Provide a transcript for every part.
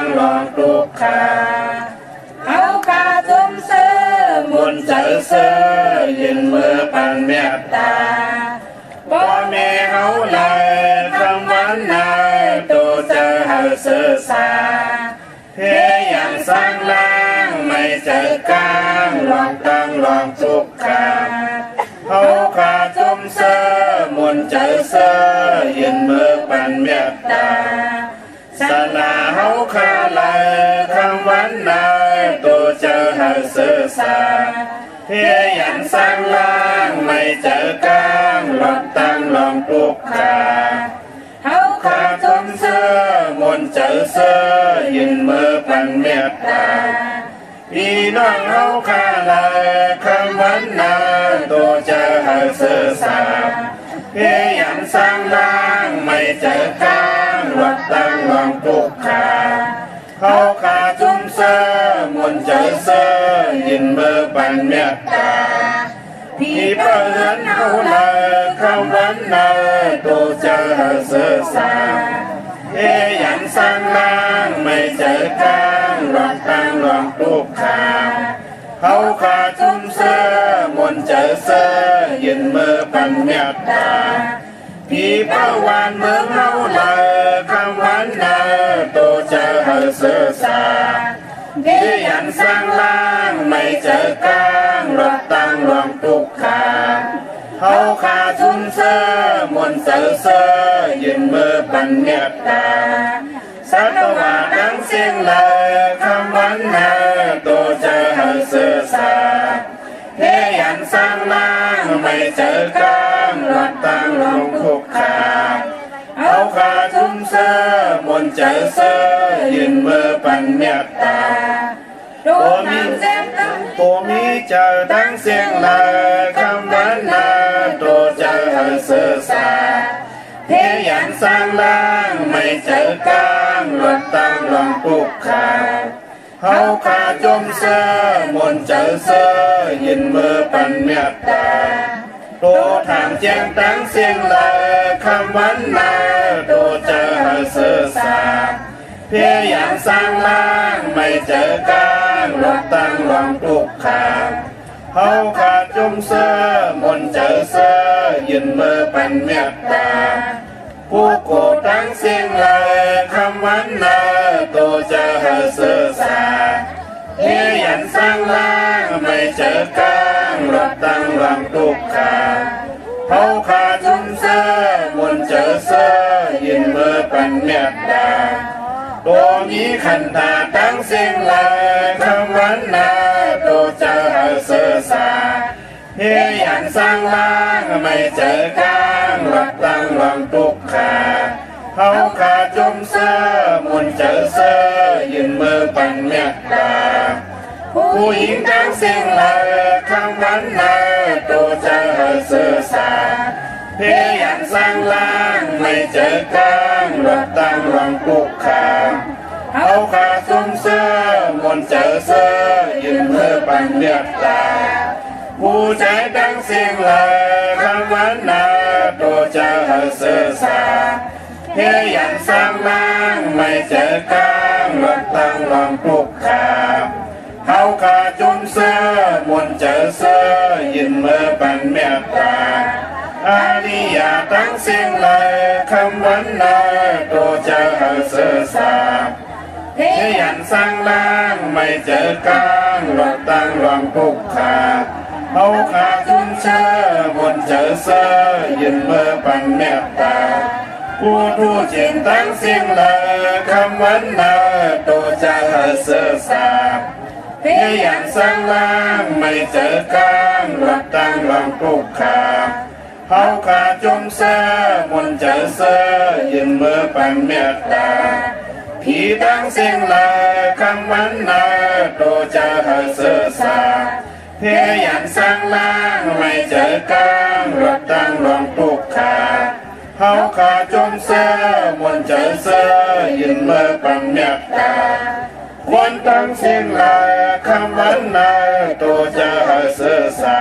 งหลอกทุกขาเอาคาจุมเสือมุนเจอเสือยืนมือปันเมตตาพ่อแม่เขาเลยคำวันนายตัวเจอหาเสือสาเพียอย่างสร้างล่างไม่เจอกลางลองตั้งลองทุกขาเขาขาจุมเสือมุนเจอเสือยืนมือปันเมตตาสนาเขาขาเลยคำวันนายตัวเจอหาเสือสาเพียอย่างสร้างล่างไม่เจอกลางลองตั้งลองทุกขาเขาขาจุมเสือมุนเจอเสือยืนมือปันเมตตาพี่น้องเขาขาเลยคำวันนายตัวเจอหาเสือสาเพียอย่างสร้างล่างไม่เจอกลางลองตั้งลองทุกขาเขาขาจุมเสือมุนเจอเสือยืนมือปันเมตตาพี่เพื่อนเขาเลยคำวันนายตัวเจอหาเสือสาเพียอย่างสร้างล่างไม่เจอกลางลองตั้งลองทุกขาเขาขาจุมเสือมุนเจอเสือยืนมือปันเมตตาพี่เป้าวานเมืองเขาเลยคำวันนายตัวเจอหาเสือสาเพียอย่างสร้างล่างไม่เจอกลางลองตั้งลองทุกขาเขาขาจุมเสือมุนเจอเสือยืนมือปันเมตตาสัตวาดังเสียงเลยคำวันนายตัวเจอหาเสือสาเพียอย่างสร้างล่างไม่เจอกลางลองตั้งลองทุกขาเขาขาจุมเสือมุนเจอเสือยืนมือปันเมตตาตัวมีเจอดังเสียงเลยคำวันนายตัวเจอหาเสือสาเพียอย่างสร้างล่างไม่เจอกลางลองตั้งลองทุกขาเขาขาจุมเสือมุนเจอเสือยืนมือปันเมตตาตัวทางแจ้งตั้งเสียงเลยคำวันนายตัวเจอหาเสือสาเพียอย่างสร้างล่างไม่เจอกลางลองตั้งลองทุกขาเขาขาจุมเสือมุนเจอเสือยืนมือปันเมตตาผู้โกตั้งเสียงเลยคำวันนายตัวเจอหาเสือสาเพียอย่างสร้างล่างไม่เจอกลางลองตั้งลองทุกขาเขาขาจุมเสือมุนเจอเสือยืนมือปันเมตตาตัวมีขันธาตั้งเสียงเลยคำวันนายตัวเจอหาเสือสาเพียอย่างสร้างล่างไม่เจอกลางลองตั้งลองทุกขาเขาขาจุมเสือมุนเจอเสือยืนมือปันเมตตาผู้หญิงตั้งเสียงเลยคำวันนายตัวเจอหาเสือสาเพียอย่างสร้างล่างไม่เจอกลางลองตั้งลองทุกขาเขาขาจุมเสือมุนเจอเสือยืนมือปันเมตตาผู้ใจตั้งเสียงเลยคำวันนายตัวเจอหาเสือสาเพียอย่างสร้างล่างไม่เจอกลางลองตั้งลองทุกขาเขาขาจุมเสือมุนเจอเสือยืนมือปันเมตตาอาริยาตั้งเสียงเลยคำวันนายตัวเจอหาเสือสาเพียอย่างสร้างล่างไม่เจอกลางลองตั้งลองทุกขาเขาขาจุมเสือมุนเจอเสือยืนมือปันเมตตาผู้ทูจิตตั้งเสียงเลยคำวันนายตัวเจอหาเสือสาเพียอย่างสร้างล่างไม่เจอกลางลองตั้งลองทุกขาเขาขาจุมเสือมุนเจอเสือยืนมือปันเมตตาผีตั้งเสียงเลยคำวันนายตัวเจอหาเสือสาเพียอย่างสร้างล่างไม่เจอกลางลองตั้งลองทุกขาเขาขาจุมเสือมุนเจอเสือยืนมือปันเมตตาควรตั้งเสียงเลยคำวันนายตัวเจอหาเสือสา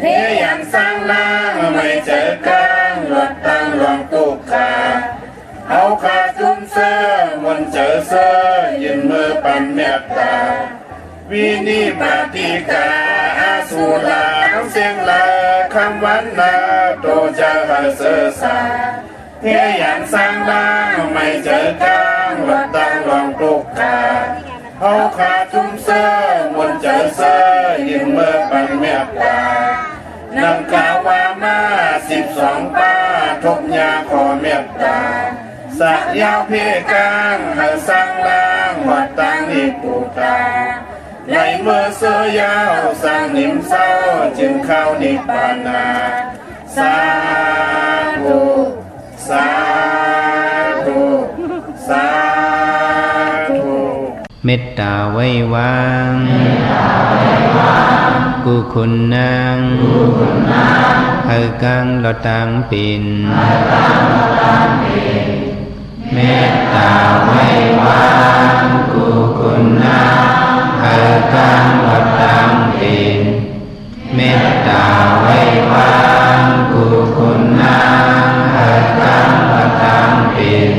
เพียอย่างสร้างล่างไม่เจอกลางลองตั้งลองทุกขาเขาขาจุม เสอมนเจอเสอยืนมือปันเมตตาวินิปติกาอาสุลาน้ำเสียงลาคำวันนาโตจะหาเสอสาเฮียอย่างสร้างบ้างไม่เจอกลางวัดตังลองปลุกกาเขาขาทุ่มเสอมนเจอเสอยืนมือปันเมตตานำกล่าวว่ามา12ป้าทบยาขอเมตตาสักยาวเพกางหาสร้างล่างวัดตังนิปุตาในเมื่อเสือยาวสร้างนิมเศร้าจึงเข้านิพพานาสาธุสาธุสาธุเมตตาไว้วางกุคุณนางเฮกังลอตังปินเมตตาไว้วางกุคุณนางเฮกังลอตังปินเมตตาไว้วางกุคุณนางเฮกังลอตังปิน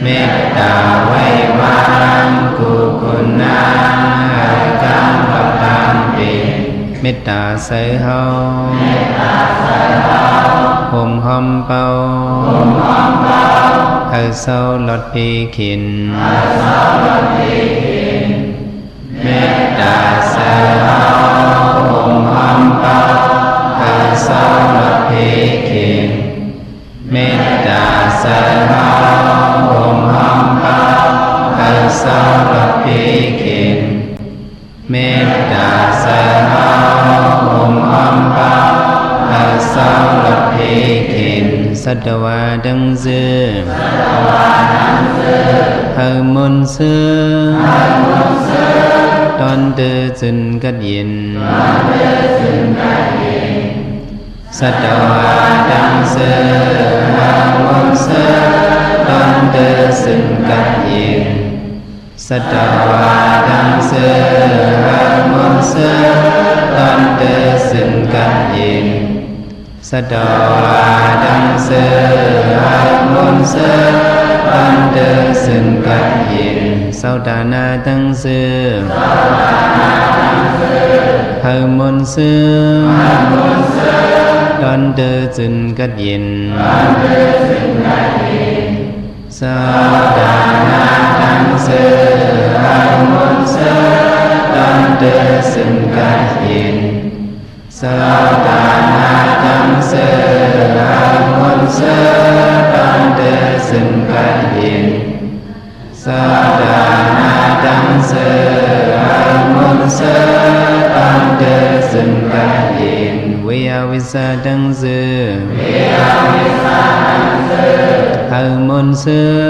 เมตตาไว้วางกุคุณนางเฮกังลอตังปินเมตตาใส่เฮาห่มหอมเป่าเฮาเศร้าลดพีขินเมตตาใส่เฮาห่มหอมเป่าเฮาเศร้าลดพีขินเมตตาใส่เฮาห่มหอมเป่าเฮาเศร้าลดพีขินเมตตาใส่เฮาห่มหอมเป่าเฮาเศร้าลดพีขินสัตวาดังเสือเฮามนเสือตอนเดือจึนกัดยินสัตวาดังเสือเฮามนเสือตอนเดือจึนกัดยินสัตวาดังเสือเฮามนเสือตอนเดือจึนกัดยินสัตวาดังเสือเฮามนเสือตอนเดือจึนกัดยินเสาดานาดังเสือเฮามนเสือตอนเดือจึนกัดยินเสาดานาดังเสือเฮามนเสือตอนเดือจึนกัดยินเสาดานาดังเสือเฮามนเสือตอนเดือจึนกัดยินสาดานาดังเสือเฮามนเสือตอนเดือจึนกัดยินเวียวิสาดังเสือเฮามนเสือ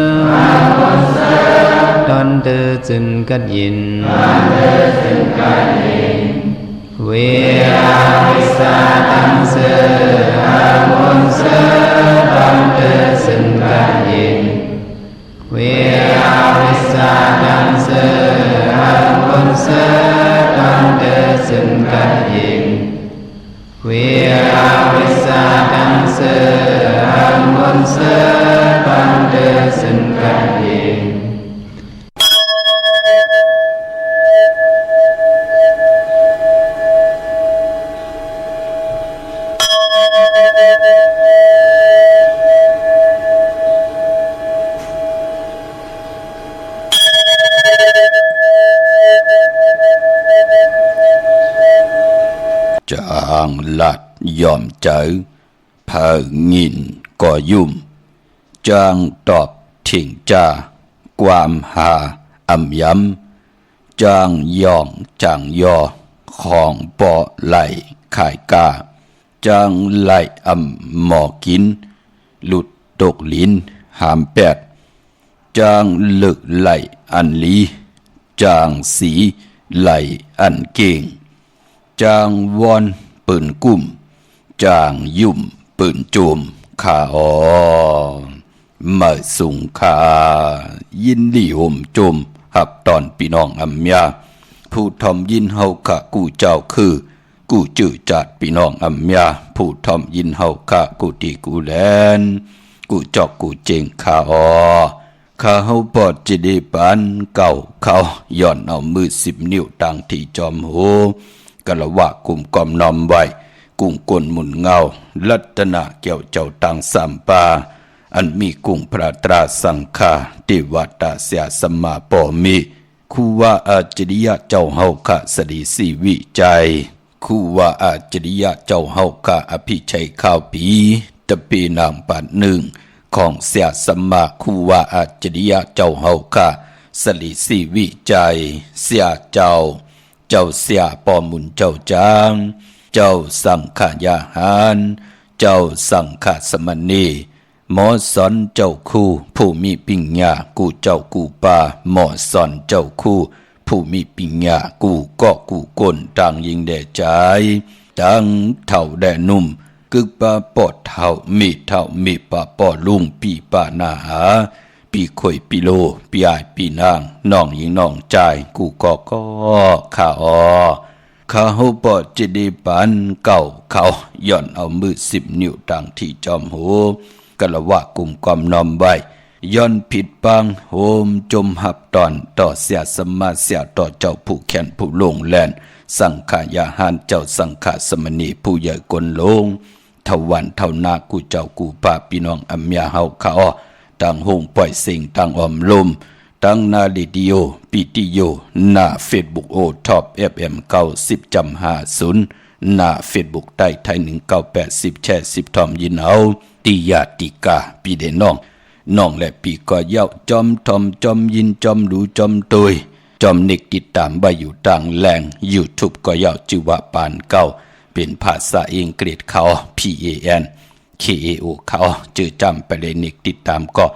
ตอนเดือจึนกัดยินเวียวิสาดังเสือเฮามนเสือตอนเดือจึนกัดยินเวียวิสาดังเสือเฮามนเสือตอนเดือจึนกัดยินเวียวิสาดังเสือเฮามนเสือตอนเดือจึนกัดยินจางลัดยอมเจอเผางินก่อยุ่มจางตอบถิงจากวามหาอำย้ำจางย่องจางยอของปอไหลขายกาจางไหลอำหมอกินหลุดตกลิ้นหามแปดจางเลึกไหลอันลีจางสีไหลอันเก่งจางวอนปืนกุ้มจางยุ่มปืนโจมขามาสุงขายินดีห่มโจมหับตอนพี่น้องอำยาผู้ทอมยินเฮาขะกูเจ้าคือกูจื้อจัดพี่น้องอำยาผู้ทอมยินเฮาขะกูตีกูแลนกูจอกกูเจงขา ข้าเฮาปอดจะได้ปานเก่าเขาย่อนเอามือ10 นิ้วตั้งที่จอมโหกะละวะกุมกอมนอมไว้กุ้งกลหมุนเงาลัตนะเกี่ยวเจ้าตังสามปาอันมีกุ้งพระตราสังฆาติวัตตาเสียสมมาปอมิคูว่าอาจริยะเจ้าเฮาคะสดีสีวิจัยคูว่าอาจริยะเจ้าเฮาคะอภิชัยข้าวปีตะปีนางปัดหนึ่งของเสียสมมาคูว่าอาจริยะเจ้าเฮาคะสลีสีวิจัยเสียเจ้าเสียปอมุนเจ้าจางเจ้าสังขยาหารเจ้าสังขสมณีหมอสอนเจ้าคู่ผู้มีปิญญากูเจ้ากูปาหมอสอนเจ้าคู่ผู้มีปิญญากูก็กูก้นต่างยิงแด่ใจต่างเท่าแด่นุ่มกึกปาปอดเท่ามีปาปอลุงปีปานาหาปีข่อยปีโลปีอายปีนางน้องยิงน้องใจกูก็ข้าข้าเฮาปอดจะได้ปานเก่าเขาย่อนเอามือ10 นิ้วตั้งที่จอมโหกะละวะกุมกอมนอมไว้ย้อนผิดปังโหมจมหับตอนต่อเสียสมาเสียต่อเจ้าผู้แขนผู้ลงแลนสังขายาหารเจ้าสังขสมณีผู้ใหญ่กลลงเท่าวันเท่านากูเจ้ากูป่าพี่น้องอัมยาเฮาเขาต่างหงปล่อยสิ่งต่างอมลมตั้งนาลิดิโอปิติโยหน้าเฟซบุ๊กโอท็อป FM 90.50หน้าเฟซบุ๊กใต้ไทย1980แชร์10ทอมยินเอาติยาติกาปีเดน้องและปีก็เย้าจอมทอมจอมยินจอมดูจอมตุยจอมนิกติดตามไว้อยู่ต่างแหล่ง YouTube ก็เย้าชื่อว่าปานเก่าเป็นภาษาอังกฤษเขา PAN KAO เขาจื่อจำไปเลยนิกติดตามก็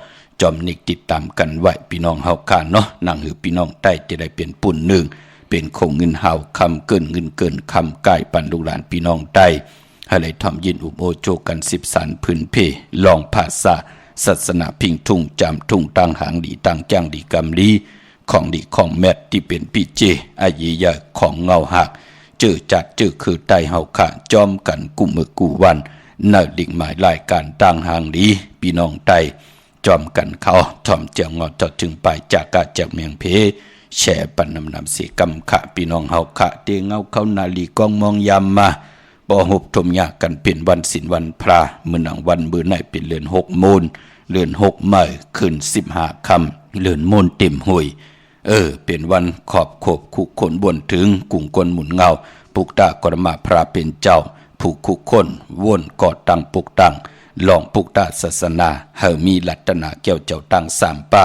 จอมนิกติดตามกันไว้พี่น้องเฮาคานเนาะนั่งหือพี่น้องใต้จะได้เป็นปุ่นหนึ่งเป็นคงเงินเฮาคำเกินเงินเกินคำใกล้ปันลูกหลานพี่น้องใต้ให้เลยทำยินอุโมโจกัน10 สันพื้นเพลองภาษาศาสนาพิงทุ่งจำทุ่งตั้งหางดีตั้งจ้างดีกำลีของดีของแมทที่เป็นปีเจอายียาของเงาหักเจอจัดเจอคือใต้เฮาค่ะจอมกันกุมือกูวันน่าดิ่งหมายรายการตั้งหางดีพี่น้องใต้จอมกันเขาทอมเจียงงอจอดถึงไปจากกาจากเมียงเพแช่ปันนำเสียกำขะพี่น้องเฮาขะเตงเอาเข้านาลีกองมองยำมาบ่หุบทมยากันเป็นวันศีลวันพระมื้อหนังวันมื้อไหนเป็นเดือน6 มูลเดือน6 มื้อขึ้น15 ค่ำเดือนมูลเต็มหุยเป็นวันขอบขบคุกคนบนถึงกุ่งกลหมุนเงาปุกตากรมาพระเป็นเจ้าผู้คุกคนวนก่อตั้งปุกตั้งลองปุกตาศาสนาเฮามีลัตนาเกี่ยวเจ้าตั้ง3 ป่า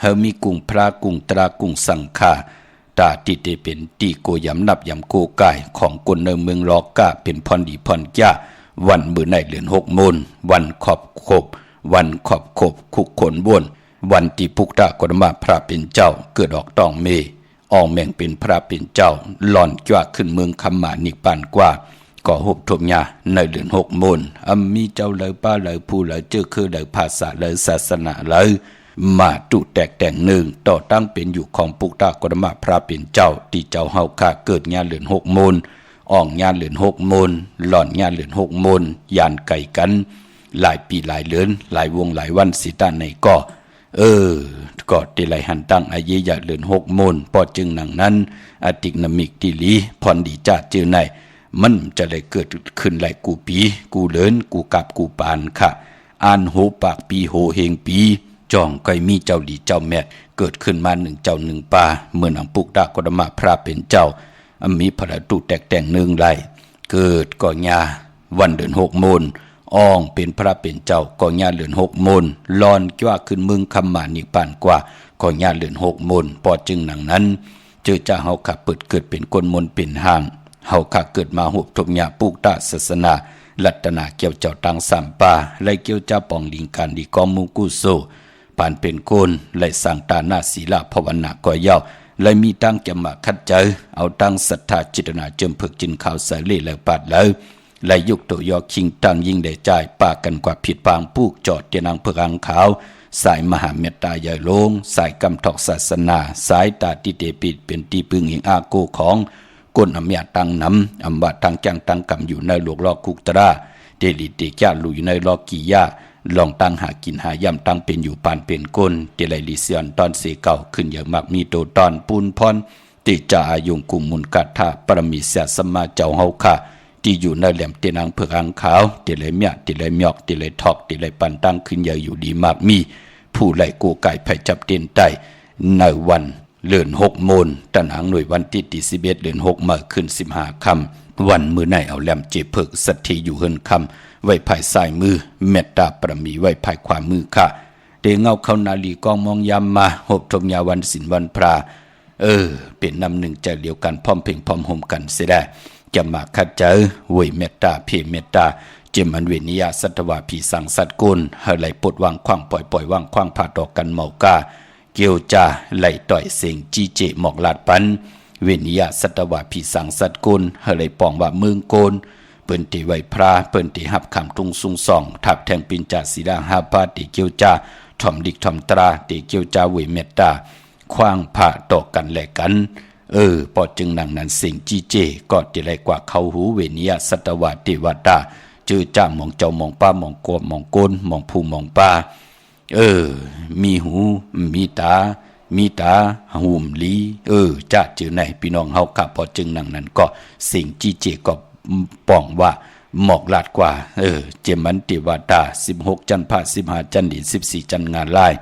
เฮามีกุ้งพระกุ้งตรากุ้งสังฆาตาติเตเป็นตีโกยำนับยำโกกายของคนในเมืองลอกาเป็นพรดีพรยาวันมื้อในเดือน6 มูลวันขอบขบคุกคนบนวันที่ปุกตากรมาพระเป็นเจ้าเกิดออกต้องเมอองแม่งเป็นพระเป็นเจ้าหล่อนจ้าขึ้นเมืองคำหมานิปานกว่าก็หุบทมยาในเดือน6 มูลมีเจ้าเลยป้าเลยผู้เลยเจอคือเลยภาษาเลยศาสนาเลยมาตุแตกแต่งหนึ่งต่อตั้งเป็นอยู่ของปุกตากรมาพระเป็นเจ้าที่เจ้าเฮาค่าเกิดงานเดือน6 มูลอ่องงานเดือน6 มูลหล่อนงานเดือน6 มูลยานไก่กันหลายปีหลายเดือนหลายวงหลายวันสิตาในก็ก็ติไหลหันตั้งอายุยะเดือน6 มูลพอจึงหนังนั้นอติกนามิกติลีพรดีจ้าเจอในมันจะได้เกิดขึ้นหลายกูปีกูเลินกูกับกูปานค่ะอ่านโหปากปีโหเฮงปีจองก็มีเจ้าดีเจ้าแม่เกิดขึ้นมา1 เจ้า 1 ป่าเมื่อหนังปุกดากรมาพระเป็นเจ้ามีพระตุแตกแต่งหนึ่งไหลเกิดก่อยาวันเดือน6 มูลอ่องเป็นพระเป็นเจ้าก่อยาเดือน6 มูลลอนจ้าขึ้นเมืองคำหมานิปานกว่าก่อยาเดือน6 มูลพอจึงหนังนั้นเจอจะเฮาขับเปิดเกิดเป็นคนมนเป็นห่างเฮาข้าเกิดมาหุบทมยาปุกตาศาสนาลัตนาเกี่ยวเจ้าตัง3 ป่าไล่เกี่ยวเจ้าปองลิงการดีกอมุกุโซปานเป็นโกนไล่สั่งตาหน้าศีลาภาวนาก็เย้าไล่มีตั้งจะมาคัดเจอเอาตั้งศรัทธาจิตนาเจิมผึกจินข่าวใส่เล่แล้วปาดแล้วไล่ยุกตัวยอคิงตั้งยิ่งได้ใจปากกันกว่าผิดปางปูกจอดเตียนางเพื่ออังขาวสายมหาเมตตาใหญ่ลงสายกำทอกศาสนาสายตาติเตปิดเป็นที่พึ่งแห่งอาโกของก้นอำยาตังน้ำอำบาตังจังตังกำอยู่ในหลวกลอกคุกตราเดลิเตจ้าลุยในลอกกิยา ลองตั้งหากินหายำตั้งเป็นอยู่ปานเป็นก้นติไลลิเซียนตอนเสเก่าขึ้นอย่างมากมีโตตอนปูนพรติจาอายุงกุมมุนกัตถะปรมิเสสมมาเจ้าเฮาค่ะที่อยู่ในแหลมเตนังเผือกอังขาวติไลเมียติไลเมียกติไลทอกติไลปันตั้งขึ้นอย่างอยู่ดีมากมีผู้ไหลกูไก่ไผ่จับเตียนใต้ในวันเลื่อน6 โมงตันหางหน่วยวันที่11เดือน6มาขึ้น15ค่ำวันมื้อไหนเอาแหลมเจเพิกสัตถีอยู่เฮินค่ำไว้ภายซ้ายมือเมตตาประมีไว้ภายขวามือค่ะเดเงาเข้านาลีกองมองยามมาหบทมยาวันศิลวันพระเป็นนำหนึ่งใจเดียวกันพร้อมเพ่งพร้อมห่มกันเสียได้จะมาคัดเจอเวยเมตตาเพเมตตาเจมันเวนิยาสัตวาผีสังสัตกุลเฮไหลปดวางขว้างปล่อยวางขว้างผ่าดอกกันเมากาเกียวจาไหลต่อยเสียงจีเจหมอกลาดปันเวนิยาสัตวาผีสังสัตกุลเฮไหลปองว่าเมืองโกนเปิ้นติไว้พระเปิ้นติหับคำตุงซุงส่องทับแทงปินจาสีดาหาพาติเกียวจาถ่อมดิกถ่อมตราติเกียวจาเวยเมตตาขว้างผ่าดอกกันแลกันพอจึงนังนั้นสิ่งจีเจก็ติไลกว่าเขาหูเวนิยาสัตวาติวตาจื้อจ้ามองเจ้ามองป้ามองกบมองโกนมองผู้มองป้ามีหูมีตาหุ่มลีจ้าจื้อไหนพี่น้องเฮาค่ะพอจึงนังนั้นก็สิ่งจีเจก็ป้องว่าหมอกลาดกว่าเจมันติวตา16จันทร์พระ15จันทร์ดิน14จันทร์งานลาย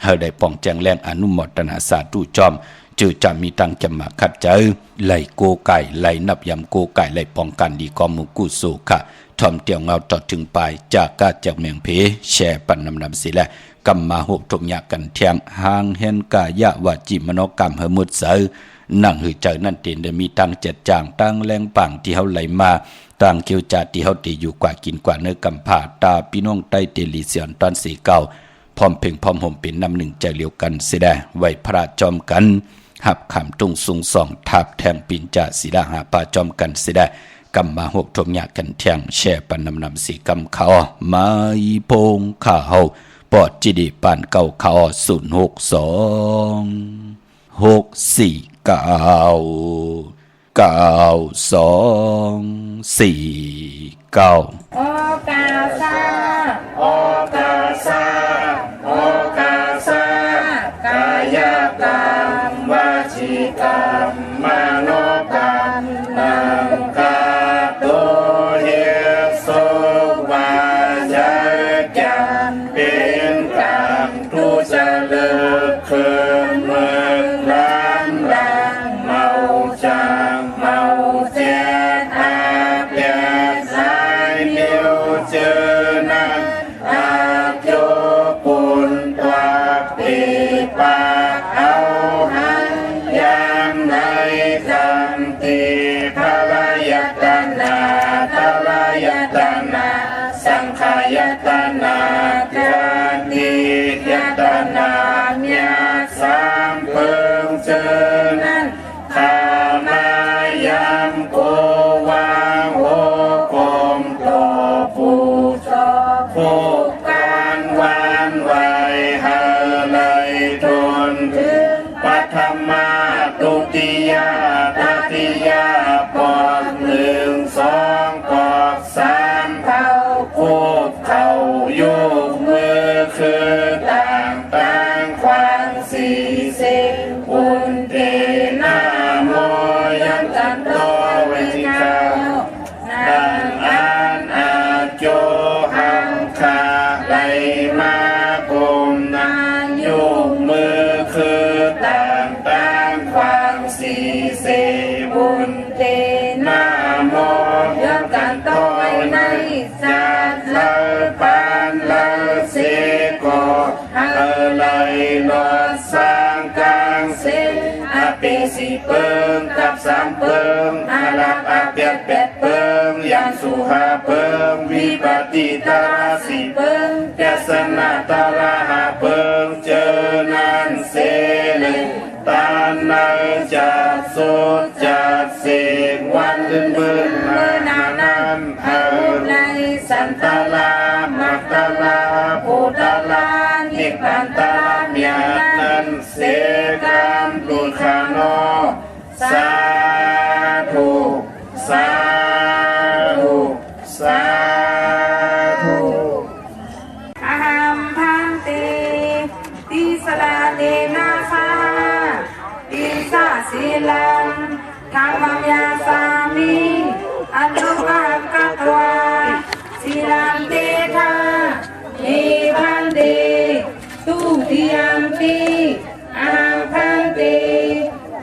เฮาได้ป้องแจงแรงอนุโมทนาสาธุจอมจื้อจะมีตังจะมาคัดเจอไหลโกไก่ไหลนับยำโกไก่ไหลป้องกันดีกอมุกุสุค่ะทอมเตียวเงาต่อถึงปลายจากกาจากเมียงเพแช่ปันนำสิแลกำมาหบทมยากันเทียงหางเห็นกายะวาจิมโนกรรมเฮมุดเสอนั่งหือเจอนั่นเต็นได้มีตังเจ็ดจางตั้งแรงปังที่เฮาไหลมาต่างเกี่ยวจาที่เฮาตีอยู่กว่ากินกว่าเนื้อกำผาตาพี่น้องใต้เตลิเสียนตอนสีเก่าพร้อมเพ่งพร้อมห่มเป็นนำหนึ่งใจเลียวกันสิได้ไว้พระจอมกันหับขำตุงสุงส่องทับแทงปินจาสีดาหาปาจอมกันสิได้กำมาหกทมยากันเทียงแช่ปันนำสีกำเขามาอีพงข้าเฮาปอดจิดีปานเก่าเขา062 649 92 4 9โอกาสาโอกาสาโอกาสากายกรรมวจีกรรมมโนกรรมนังกาโตเยสุวาจกรรมเป็นกรรมทุจริตคืนเมืองร้านดังเมาจางเมาเจนอาเปียสายเดียวเจอนันอาโยปุนตัวปีปาเอาหันยามในจำตีภรยตนาภรยตนาสังขายตนาจันติยตนาเมียสามเพิงเจอนั้นขามายามโกวางโหกมโตผู้ชอบผู้การวานไว้หาเลยทนถึงปัทมาตุติยาตติยาปอก1 2ปอก3เท่าคูบเข่าโยกมือคือต่างความสี่สิ่งอุนเตนาโมยันตันโตเวทิกาดังอันอาโจหังคาไหลมากุมนาโยกมือคือต่างความสี่สิ่งอุนเตนาโมยันตันโตในสัตว์ละปานละเสโกเลยลอสร้างกลางเส้นอาเปสีเปิงกับ3 เปิงอาลับอาเปียด8 เปิงยังสุหาเปิงวิปติตารา4 เปิงแกสนาตารา5 เปิงเจอนันเสเลยตานาจัดสุดจัดเสกวันบึนเมื่อนานั้นเฮาในสันตาลามักตาลาภูตาลานิพพานตาเมียนั้นเสกามตุขานอสาธุสาธุสาธุอา ศีลังธรรมังยาสามิอนุภาพกัตวาศีลังเตทานิพันเตตุติยมปีอาหังพันเต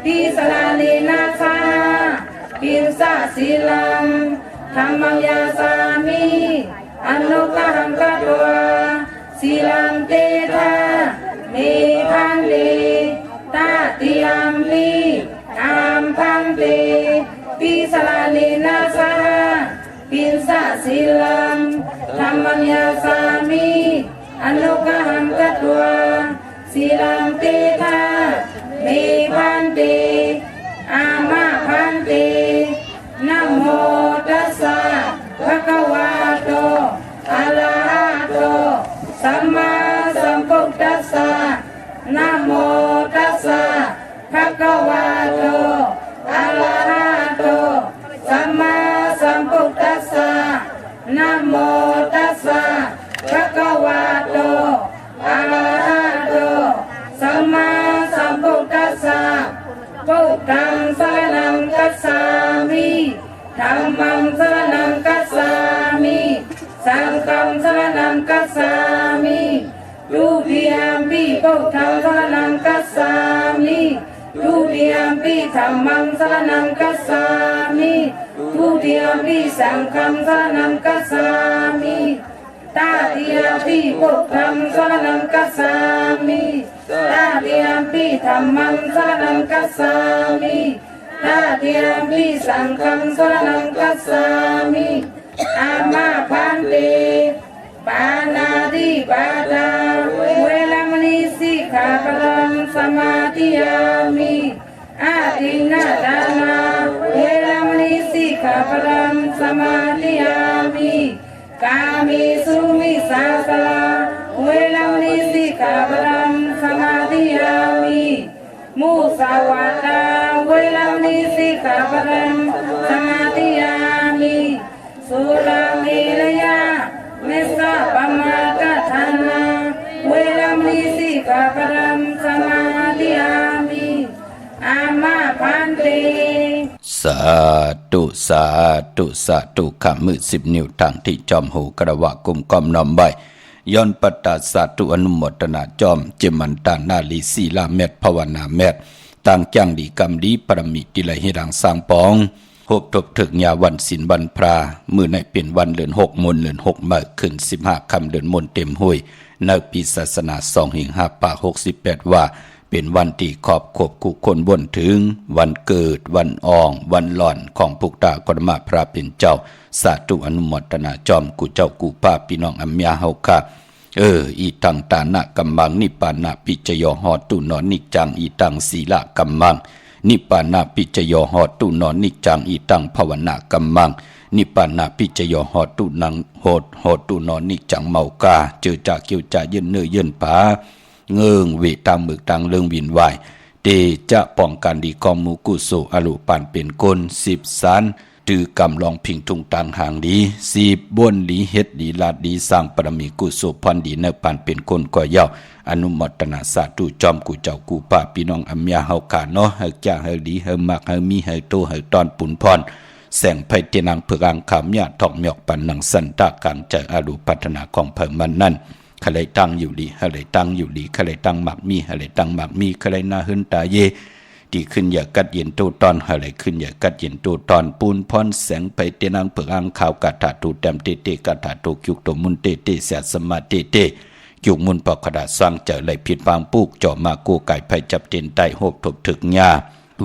ติสลาลีนาสาปินสะศีลังธรรมังยาสามิอนุภาพกัตวาศีลังเตทานิพันเตตาติยมปีอาหังพันเตติสลาลีนาสาปินสะศีลังธรรมังยาสามิอนุภาพกัตวาศีลังเตทานิพันเตอามาพันเตนะโมตัสสะภะคะวะโตอะระหะโตสัมมาสัมพุทธัสสะนะโมตัสสะภะคะวะโตอะระหะโตสัมมาสัมพุทธัสสะนะโมตัสสะภะคะวะโตอะระหะโตสัมมาสัมพุทธัสสะพุทธังสรณังคัจฉามิธัมมังสรณังคัจฉามิสังฆังสรณังคัจฉามิทุติยมปิพุทธังสรณังคัจฉามิทุติยมปิธัมมังสรณังคัจฉามิทุติยมปิสังฆังสรณังคัจฉามิตาติยมปิพุทธังสรณังคัจฉามิตาติยมปิธัมมังสรณังคัจฉามิตาติยมปิสังฆังสรณังคัจฉามิอามาพันเตปานาติปาตาเวรมณีสิกขาปะสมาธิยามิอาทินนาทานาเวรมณีสิกขาปะสมาธิยามิกามิสุมิสาสลาเวรมณีสิกขาปะสมาธิยามิมุสาวาตาเวรมณีสิกขาปะสมาธิยามิสุราเมรยาเมสะปมาทฐานาเวรมณีสิกขาปะสมาธิยามิอามาพันเตสาธุสาธุสาธุขมือ10 นิ้วทางที่จอมหูกระวะกุมกอมน้อมใบย้อนปัตตาสาธุอนุโมทนาจอมเจมันตานาลีศีลาเมตภาวนาเมตต่างจังดีกรรมดีปรมิติไหลหิรังสร้างปองหบทบถึกยาวันศีลวันพรามือในเป็นวันเดือน6มนเดือน6มื้อขึ้น15ค่ำเดือนมนเต็มห้วยในปีศาสนา25ปา68ว่าเป็นวันที่ขอบคู่คนบนถึงวันเกิดวันอองวันหล่อนของพุกตากรมาพระเป็นเจ้าสาธุอนุโมทนาจอมกูเจ้ากูป้าพี่น้องอัมยาเฮาค่ะอีตังตานะกัมมังนิปานะปิจโยหอตุนอนิจังอีตังศีละกัมมังนิปานะปิจโยหอตุนอนิจังอีตังภาวนากัมมังนิปานะปิจโยหอตุนังโหตุนอนิจังเมากาเจอจากเกี่ยวจะยืนเนื้อยืนผาเงิงเวตามมึกตังเรื่องวินวายเตจะป้องกันดีกอมมูกุโสอลุปันเป็นคน10สันตือกำลองพิงทุงตังหางดี10บ้วนดีเฮ็ดดีลาดดีสร้างปรมีกุโสพันดีเนปันเป็นคนก่อยาวอนุโมทนาสาธุจอมกูเจ้ากูป้าพี่น้องอัมยาเฮาขาเนาะเฮาจ้าเฮาดีเฮามักเฮามีเฮาโตเฮาตอนปุนพรแสงไผเตนังเผือกอังขามญาทอกหมอกปันนังสันตากลางใจอรุพัฒนาของเพิ่งมันนั่นขะเลยตั้งอยู่ดีขะเลยตั้งอยู่ดีขะเลยตั้งหมักมีขะเลยตั้งหมักมีขะเลยนาหึนตาเยดีขึ้นอย่ากัดเย็นตูตอนขะเลยขึ้นอย่ากัดเย็นตูตอนปูนพรแสงไผเตนังเผือกอังข่าวกะถาตูแต้มเตเตกะถาตูยุกตมุนเตเตเสียสมาเตเตยุกมุนปอกขดาสร้างเจอเลยผิดวางปูกจ่อมากูไก่ไผจับเต็นไตโหบทบถึกญา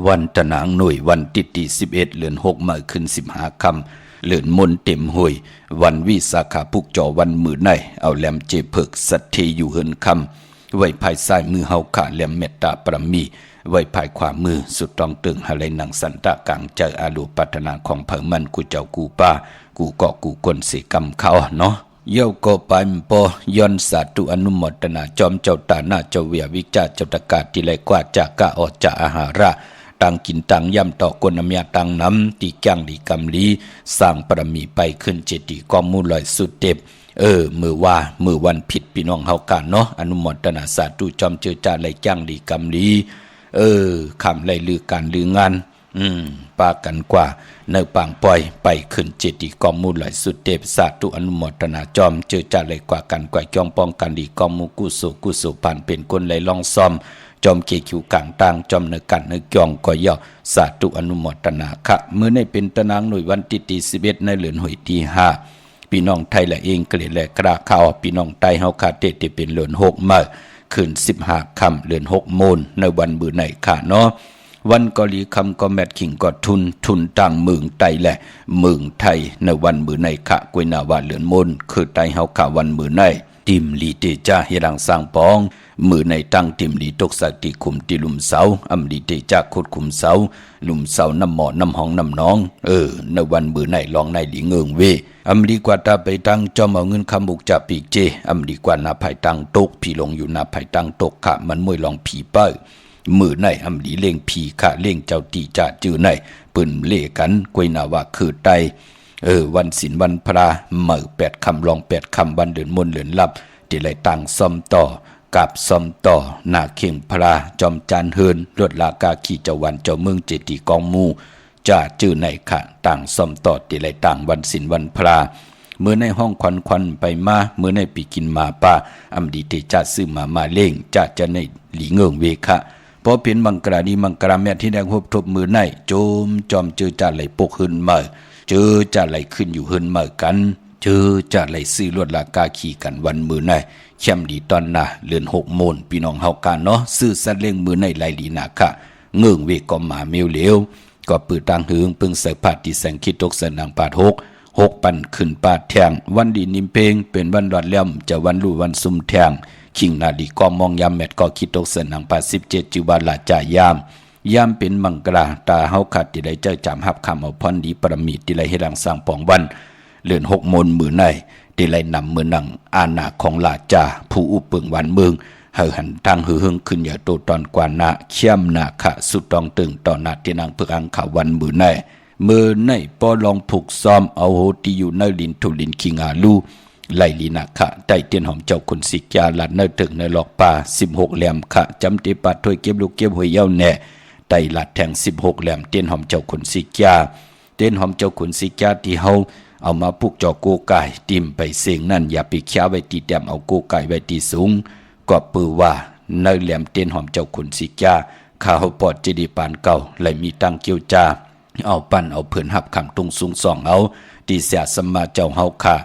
วันตะนางหน่วยวันติตี11เดือน6มื้อขึ้น15ค่ำเลื่อนมนเต็มห้วยวันวิสาขาพุกจ่อวันมือในเอาแหลมเจเพิกสัตทีอยู่เฮินคำไว้ภายซ้ายมือเฮาขาแหลมเมตตาปรมีไว้ภายขวามือสุดต้องตึงหะไหลหนังสันตะกลางใจอาลุปัฒนาของเพิ่งมันกูเจ้ากูป้ากูเกาะกูกลสิกรรมเขาเนาะเย้าก็ไปมปย้อนสาธุอนุโมทนาจอมเจ้าตาหน้าเจ้าเวียวิจาเจ้าตะกาที่ไหลกว่าจากกะออกจากอาหาระตังกินตังย่ำต่อกนอเมียตังน้ำตีจังดีกำลีสร้างปรมีไปขึ้นเจดีย์กองมูลอยสุดเต็บมือวันผิดพี่น้องเฮากันเนาะอนุโมทนาสาธุจอมเจอจาไหลจังดีกำลี คำไล่ลือการลืองานปากันกว่าในปางปล่อยไปขึ้นเจดีย์กองมูลไหลสุดเทพสาธุอนุโมทนาจอมเจอจ่าไหลกว่ากันกว่าจองป้องกันดีกองมูกุสุผ่านเป็นคนไหลลองซ้อมจอมเกคิวกลางต่างจอมเนื้อกันเนื้อยองก็ย่อสาธุอนุโมทนาค่ะเมื่อในเป็นตนางหน่วยวันที่11ในเดือนหอยที่5พี่น้องไทยและเองเกลียดและกระข่าวพี่น้องไทยเฮาคาเตที่เป็นเดือน6มื้อคืน15ค่ำเดือน6โมงในวันมื้อไหนค่ะเนาะวันกอลีคำก็แมทขิงก็ทุนต่างเมืองไทยและเมืองไทยในวันมื้อไหนค่ะกวยนาวาเดือนมนคือไทยเฮาค่ะวันมื้อไหนติมลีเตจ้าเฮรังสร้างปองมือในตั้งติมลีตกสักติคุมติลุมเสาอำลีเตจ้าโคดคุมเสาลุมเสาน้ำหมอน้ำห้องน้ำน้องในวันมือในลองในหลีเงิงเวอำลีกว่าตาไปตั้งจอมเอาเงินคำบุกจับปีกเจอำลีกว่านาภัยตั้งตกผีลงอยู่นาภัยตั้งตกค่ะมันมวยลองผีเป้ามือในอำลีเล่งผีค่ะเล่งเจ้าตีจ่าจื้อในปืนเล่กันกวยนาว่าคือไตวันศีลวันพระเหมื่อ8 ค่ำลอง8 ค่ำวันเดือนมนเดือนลับที่ไหลตั้งซ่อมต่อกับซ่อมต่อหน้าเข่งพระจอมจานเฮินลวดลากาขี่เจ้าวันเจ้าเมืองเจดีกองมูจ่าจื้อในค่ะต่างซ่อมต่อที่ไหลต่างวันศีลวันพระเมื่อในห้องควันไปมาเมื่อในปีกินมาป่าอำดีเตจ่าซื้อมาเล่งจ่าจะในหลีเงิงเวค่ะพอเป็นมังกราดีมังกราแม่ที่แดงหบทบมือในโจมจอมเจอจ่าไหลปกหืนเมื่อเจอจ่าไหลขึ้นอยู่หืนเมื่อกันเจอจ่าไหลซื้อลวดลากาขี่กันวันมือในเข้มดีตอนน่ะเลือน6 โมงพี่น้องเฮากันเนาะซื้อสัตว์เลี้ยงมือในไหลลีนาค่ะเงื่งเวก็มาเมียวเหลวก็ปือตังหึงปึงเสกพาที่แสงคิดตกสนางปาด6ปั่นขึ้นปาดแทงวันดีนิมเพงเป็นวันดอดเลี่ยมจะวันลู่วันซุ่มแทงขิงนาดีก็มองยามแมดก็คิดตกสนางปาด17จุบาลาจ่ายามเป็นมังกราตาเฮาขัดที่ได้เจ้าจำหับคำเอาพรดีประมีที่ไรให้ดังสร้างปองวันเลือน6 โมงมือในที่ไรนำมือนังอาณาของลาจาผู้อุปึงวันเมืองเฮาหันทางหือหึงขึ้นอย่าโตตอนกว่านาเชี่ยมนาขะสุดตองตึงต่อนาที่นางเพื่ออังขาวันมือในปอลองผูกซ้อมเอาโหที่อยู่ในลินทุลินคิงอาลูไลลีนาขะใต้เตียนหอมเจ้าคนสิกยาลัดในตึกในหลอกป่า16 แหลมขะจำเตปัดถ้วยเก็บลูกเก็บหวยเย้าแน่ไต่หลัดแทง16 แหลมเตียนหอมเจ้าคนสิกยาเตียนหอมเจ้าคนสิกยาที่เฮาเอามาผูกจอโกไก่ติมไปเสียงนั่นอย่าไปเคี้ยวไว้ตีแต้มเอาโกไก่ไว้ตีสูงก็ปือว่าในแหลมเตียนหอมเจ้าขุนสิกาข้าเฮาปอดเจดีย์ปานเก่าและมีตังเกียวจาเอาปั้นเอาเพิ่นหับคำตุงสูง2เอาตีเสียสมมาเจ้าเฮาค่ะ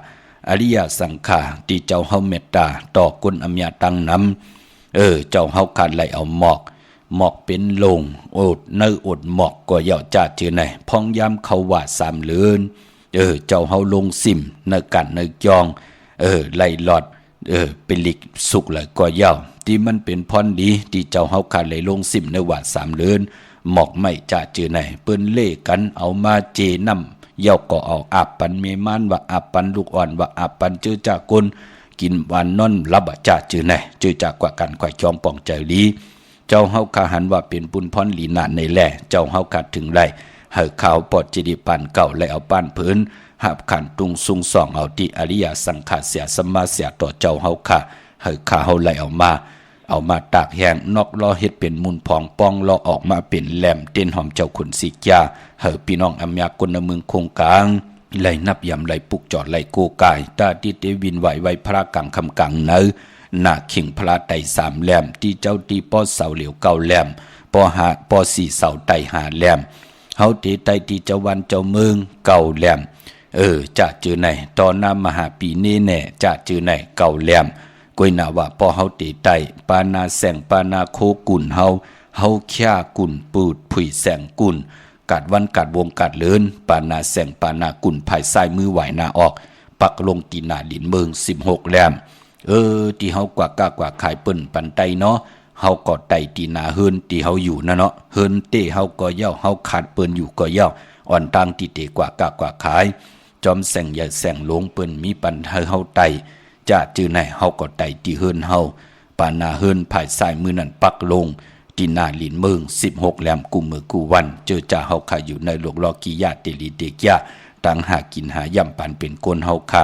อริยสังฆาตีเจ้าเฮาเมตตาต่อกุณอำญาตังนำเจ้าเฮาขาดไหลเอาหมอกเป็นลงโอดเนื้ออดหมอกก็ย่อจ่าจือไหนพองยามเขาว่า3 เลือนเจ้าเฮาลงซิมในกันในจองไล่หลอดเป็นลิกสุกเลยก็ย่าที่มันเป็นพรดีที่เจ้าเฮาขาดไหลลงซิมในว่า3 เลือนหมอกไม่จ่าจือไหนเปิ้นเล่กันเอามาเจน้ำเย่าก็เอาอาบปันเมมานว่าอาบปันลูกอ่อนว่าอาบปันเจอจากคนกินวันนอนรับบจ่าจือไหนเจอจากกว่ากันข่อยจอมป่องใจลีเจ้าเฮาขาหันว่าเป็นปุนพรลีนาในแลเจ้าเฮาขาดถึงไรเฮาข่าวปอดจิดีปันเก่าและเอาป้านพื้นหับขันตุงซุงส่องเอาที่อริยสังขารเสียสมาเสียต่อเจ้าเฮาค่ะเฮาข่าวเฮาไหลเอามาตากแห้งนอกล้อเฮ็ดเป็นมุนพองป้องล้อออกมาเป็นแหลมเต้นหอมเจ้าขุนสิกยาเฮาพี่น้องอำยากคนเมืองคงกลางไหลนับยำไหลปุกจอดไหลโกกายตาดิเตวินไหวไว้พระกังคำกังเนื้อหน้าขิงพระไต3 แหลมที่เจ้าตีป้อเสาเหลียว9 แหลมป้อ4 เสาไต5 แหลมเฮาตีไตที่เจ้าวันเจ้าเมือง9 แหลมจะจือไหนตอนน้ำมหาปีนี้แน่จะจือไหน9 แหลมกวยนาว่าพอเฮาตีไตปานาแสงปานาโคกุ่นเฮาฆ่ากุ่นปูดผุยแสงกุ่นกัดวันกัดวงกัดเลินปานาแสงปานากุ่นภายซ้ายมือไหวหน้าออกปักลงตีหน้าดินเมือง16 แหลมที่เฮากว่าขายเปิ้นปันไตเนาะเฮาก็ไตตีหน้าเฮินที่เฮาอยู่นะเนาะเฮินเตเฮาก็เย้าเฮาขาดเปิ้นอยู่ก็เย้าอ่อนตังตีเตกว่าขายจอมแสงใหญ่แสงหลงเปิ้นมีปันเฮาไตจะจื้อไหนเฮาก็ไตตีเฮินเฮาปานาเฮินภายซ้ายมือนั้นปักลงตีหน้าลินเมือง16 แหลมกุมมือกูวันเจอจ่าเฮาค่ะอยู่ในโลกลอกิยาเตลิเดกยาต่างหากินหาย่ำปันเป็นคนเฮาค่ะ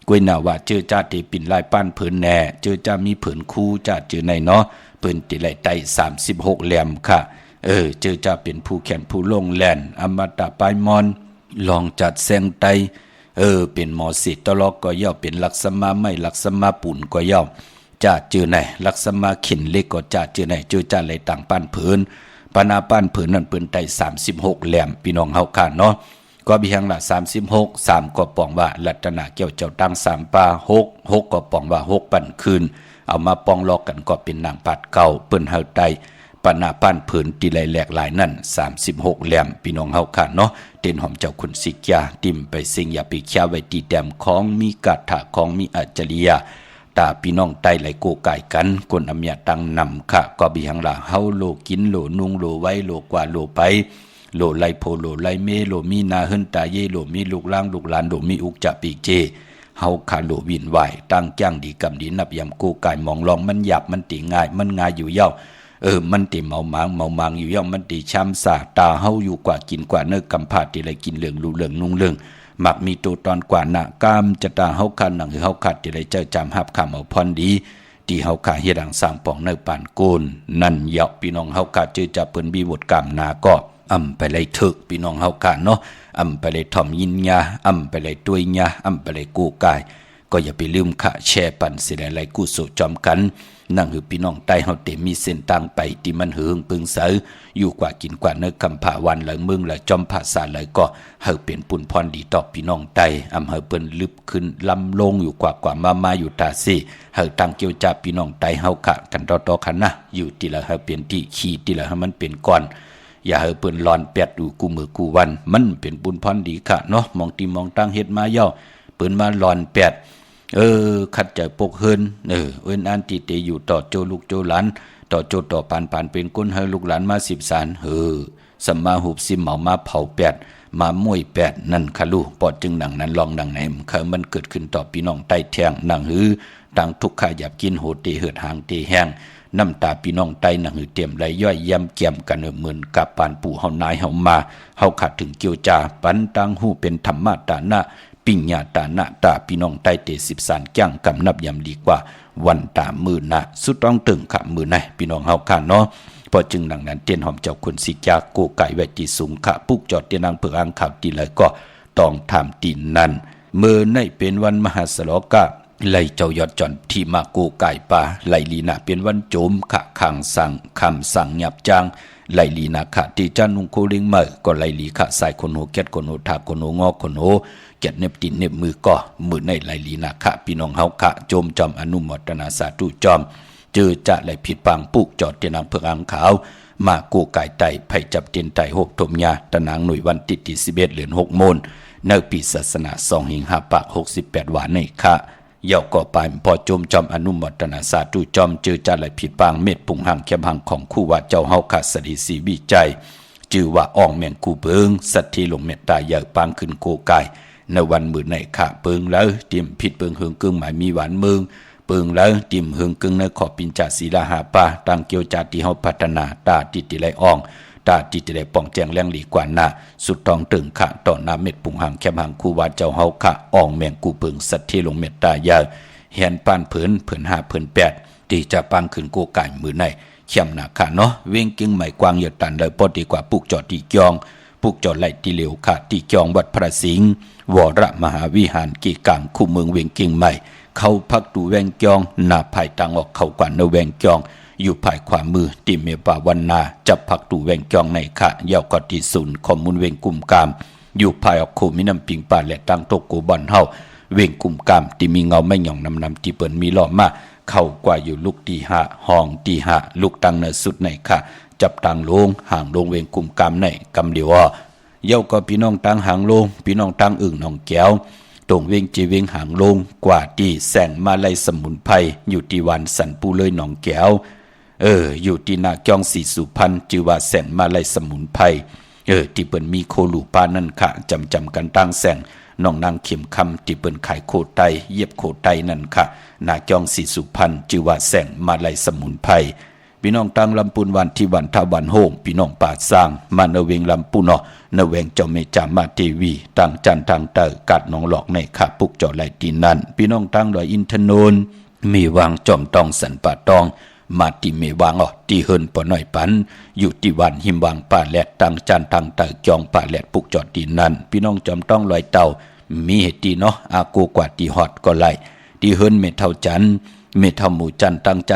กวยนาว่าเจอจ่าเตปิ่นลายป้านเผินแน่เจอจ่ามีเผินคู่จ่าเจอในเนาะเป ปืนติไลไต36แหลมค่ะเจอจะเป็นผู้แขนผู้ลงแลนอมตะปายมอนลองจัดแซงไตเป็นหมอสิตลอกก็ย่อเป็นลักษณะไม่ลักษณะปุ่นก็ย่อจะเจอไหนลักษณะเข็นเล็กก็จะเจอไหนเจอจะไหลต่างป้านผืนปานาป้านผืนนั่นปืนไต36แหลมพี่น้องเฮาค่ะเนาะก็มีหังละ36 3ก็ปองว่ารัตนาเกี่ยวเจ้าตั้ง3ปา6ก็ปองว่า6ปั่นคืนเอามาปองลอกกันก็เป็นนางปัดเก่าเปิ้นเฮาไตปนาป้านผืนตีไหลแหลกหลายนั่น36แหลมพี่น้องเฮาค่ะเนาะเต้นหอมเจ้าคุณสิกยาติมไปสิ่งอย่าไปแค่ไว้ตีแต้มของมีกาถาของมีอัจฉริยะตาพี่น้องไตไหลโกไก่กันคนอำยาตังนำค่ะก็มีหังละเฮาโลกินโลนุงโลไว้โลกว่าโลไปโลไลโพโลไลเมโลมีนาเฮินตาเยโลมีลูกล่างลูกหลานโลมีอุกจะปีเจเฮาคาโลวินไหวตั้งจ้างดีกำดีนับยำโกไก่มองลองมันหยับมันติง่ายมันง่ายอยู่เย้ามันติเมามังอยู่ย่อมมันติช้ำสาตาเฮาอยู่กว่ากินกว่าเนื้อกำพาติไรกินเหลืองลูเหลืองนุ่งเหลืองมักมีตัวตอนกว่าหน้ากามจะตาเฮาคันหนังเฮาขัดติไรเจ้าจำหับคำเอาพรดีที่เฮาขาเฮ็ดดังสร้างปองเนื้อปานโกนนั่นเหยาะพี่น้องเฮาขาเจอจะเปิ้นบีบทกรรมนาก็ไปเลยถึกพี่น้องเฮาขาเนาะไปเลยถ่อมยินยาไปเลยตัวยาไปเลยกูกายก็อย่าไปลืมค่ะแชร์ปันสิได้ไหลกุศลจอมกันนั่งหือพี่น้องใต้เฮาเตมีเส้นทางไปที่มันหึงปึงเสออยู่กว่ากินกว่าเนื้อกำผาวันเลยมึงเลยจอมภาษาเลยก็เฮาเป็นปุ่นพรดีต่อพี่น้องใต้เฮาเปิ้นลึบขึ้นลำลงอยู่กว่ามาอยู่ตาซี่เฮาตั้งเกี่ยวจับพี่น้องใต้เฮาค่ะกันต่อๆกันนะอยู่ที่ละเฮาเป็นที่ขี้ที่ละเฮามันเป็นก่อนอย่าเฮาเปิ้นร้อนแปดอยู่กูมือกูวันมันเป็นปุ่นพรดีค่ะเนาะมองตีมองตั้งเฮ็ดมาย่อเปิ้นมาร้อนแปดขัดใจปกเฮินเว้นอันติเตอยู่ต่อโจลูกโจหลานต่อโจต่อปานเป็นก้นให้ลูกหลานมา10 สารสมมาหุบสิเหมามาเผา8มาม่วย8นั่นคะลูกปอดจึงหนังนั้นลองดังไหนมันเกิดขึ้นต่อพี่น้องใต้แทงหนังหือต่างทุกข์หยับกินโหเตเหือดหางเตแห้งน้ำตาพี่น้องใต้หนังหือเตรียมไหลย่อยย่ำแก้มกันเหมือนกับปานปู่เฮานายเฮามาเฮาขาดถึงเกี่ยวจาปันตังหูเป็นธรรมะตานะปิญญาตานะตาพี่น้องใต้เต10 สารจ้างกำนับยำดีกว่าวันตามือนะสุดต้องตึงขะมือในพี่น้องเฮาค่ะเนาะพอจึงดังนั้นเตียนหอมเจ้าคุณสิกาโกไก่ไว้ที่สูงขะปุกจอดเตียนางเผือกอ่างข่าวตีเลยก็ต้องทำตีนนั้นมือในเป็นวันมหาสลกะไล่เจ้ายอดจอนที่มาโกไก่ป่าไล่ลีนาเป็นวันโจมขะขังสั่งคำสั่งหยับจางไล่ลีนาขะที่จันนุงโคลิงเมื่อก็ไล่ลีขะใส่คนโหเก็ดคนโหทาคนโหงอคนโหเก็ดเน็บตินเน็บมือก็มือในไล่ลีนาขะพี่น้องเฮาขะโจมจอมอนุโมทนาสาธุจอมเจอจะไหลผิดปังปุกจอดเตียนางเผือกอ่างขาวมาโกไก่ไตไผ่จับเตียนไตหกถมยาตะนางหน่วยวันติดที่11 เดือน6 โมงในปีศาสนา2 หิงหาปะ68 หวานในค่ะเย่าก็ไปพอโจมจอมอนุโมทนาสาธุจอมเจอจะไหลผิดปังเม็ดปุงหังเข้มหังของคู่ว่าเจ้าเฮาขาดสดีสีวิจัยจือว่าอ่องแม่งกูเบิงสัตทีลงเมตตาใหญ่ปางขึ้นโกไก่ในวันมื้อในค่ะเปิงแล้วเตรียมผิดเปิงเฮืองกึ่งหมายมีหวานเมืองเปิงแล้วติมเฮืองกึ่งในขอบปิญจศีลาหาปาตั้งเกี่ยวจาที่เฮาพัฒนาตาติติไหลอ่องตาติติไหลป่องแจงแรงหลีกว่าหน้าสุดทองตึงค่ะต่อหน้าเม็ดปุงหังแคมหังคู่ว่าเจ้าเฮาค่ะอ่องแม่งกูเปิงสัตทีลงเมตตาใหญ่เฮียนปานเผิน5เผิน8ที่จะปังขึ้นโกไก่มื้อในเข้มหน้าค่ะเนาะเว้งกึ่งใหม่กว้างอย่าตันเลยพอดีกว่าปุกจอดที่จองปุกจอดไหลที่เหลวค่ะที่จองวัดพระสิงห์วรมหาวิหารกีกังคู่เมืองเวียงกิ่งใหม่เข้าพักดูแวงจองหน้าภายต่างออกเข้ากว่าในแวงจองอยู่ภายขวามือติเมปาวันนาจับพักดูแวงจองในค่ะยาวกอที่ศูนย์ข้อมูลเวียงกุมกามอยู่ภายออกโคมิน้ำปิงป่าและตั้งโตโกบอนเฮาเวียงกุมกามที่มีเงาไม่หย่องนำที่เปิ้นมีล้อมาเข้ากว่าอยู่ลูกที่5ห้องที่5ลูกตั้งในสุดในค่ะจับตั้งลงห่างลงเวียงกุมกามในกำเดียวเย้าก็พี่น้องตั้งหางลงพี่น้องตั้งอึ่งน้องแก้วตรงเวียงจีเวียงหางลงกว่าที่แสงมาลัยสมุนไพรอยู่ที่วันสันปูเลยหนองแก้วอยู่ที่นาจองสีสุพรรณชื่อว่าแสงมาลัยสมุนไพรที่เปิ้นมีโคลูปานั่นค่ะจำกันตั้งแสงน้องนางเข็มคำที่เปิ้นขายโคไตเย็บโคไตนั่นค่ะนาจองสีสุพรรณชื่อว่าแสงมาลัยสมุนไพรพี่น้องตั้งลำปูนวันที่วันทาวันโฮงพี่น้องป่าสร้างมาเนเวงลำปูนเนเวงเจ้าเมจามาเทวีตั้งจันทางเตอกัดน้องหลอกในขาปุกจอไหลตีนั่นพี่น้องตั้งดอยอินทนนท์มีวางจอมตองสันป่าตอง มาติเมวางตีเฮินปอหน่อยปันอยู่ที่วันหิมวางป่าแหลดตังจันตังเตอจองป่าแหลดปุกจอดตีนั่นพี่น้องจอมต้องลอยเต่ามีเหตุตีเนาะอากูกว่าตีฮอดก็ไล่ตีเฮินเมเท่าจันเมเท่าหมู่จันตังเ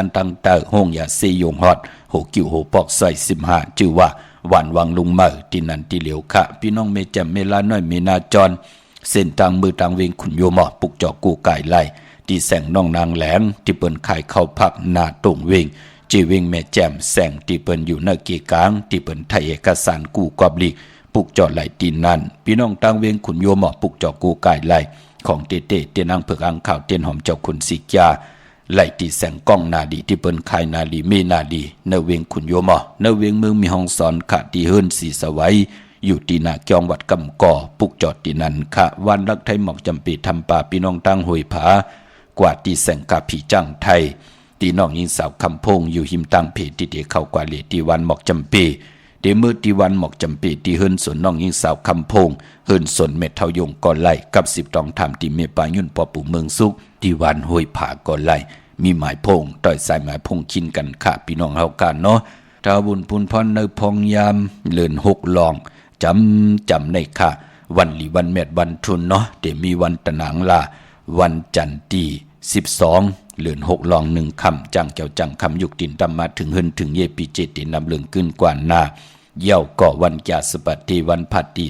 ตอห้องยาเซยงฮอดโหกิ้วโหปอกใส่15ชื่อว่าวันวังลุงเมอตีนันตีเหลียวค่ะพี่น้องเมแจ่มเมลาน้อยเมนาจรเส้นทางมือทางเวงขุนโยมปุกจอกูไก่ไล่ที่แสงน้องนางแหลงที่เปิ้นขายเข้าพักนาตรงเวงจีเวงแม่แจ่มแสงที่เปิ้นอยู่ในกีกลางที่เปิ้นไทยเอกสารกูกอบลีกปุกจอไหลตีนั่นพี่น้องทางเวงขุนโยมปุกจอกูไก่ไล่ของเตเตนางเผือกอังข่าวเตียนหอมเจ้าคุณสิกยาไหลตีแสงก้องนาดีที่เปิ้นขายนาลีเมนาดีเนเวงขุนโยมเนเวงเมืองมีห้องสอนขาตีเฮิรนสีสวัยอยู่ตีนาจองวัดกำก่อปุกจอดตีนันค่ะวันรักไทยหมอกจำปีทำป่าพี่น้องตั้งหวยผากว่าตีแสงกาผีจังไทยตีน้องยิงสาวคำพงอยู่หิมตังเพตีเดเข้ากว่าเลตีวันหมอกจำปีเดมือตีวันหมอกจำปีตีเฮิรนสนน้องยิงสาวคำพงเฮิรนสนเม็ดเทายงก่อนไล่กับ10ตองทำตีเมปายุ่นปอปู่เมืองสุกตีวันหวยผาก่อนไล่มีหมายพงต่อยสายหมายพงคินกันค่ะพี่น้องเฮากันเนาะทาบุญพุนพรในพองยามเลื่อน6ลองจำในค่ะวันหลีวันแมดวันทุนเนาะเดี๋ยวมีวันตะหนังลาวันจันที12เลื่อน6ลอง1คำจังเจ้าจังคำยุกตินตำมาถึงหึนถึงเยปีเจตินนำเลืองขึ้นกว่านาเย่าก่อวันยาสปัตติวันพัตติ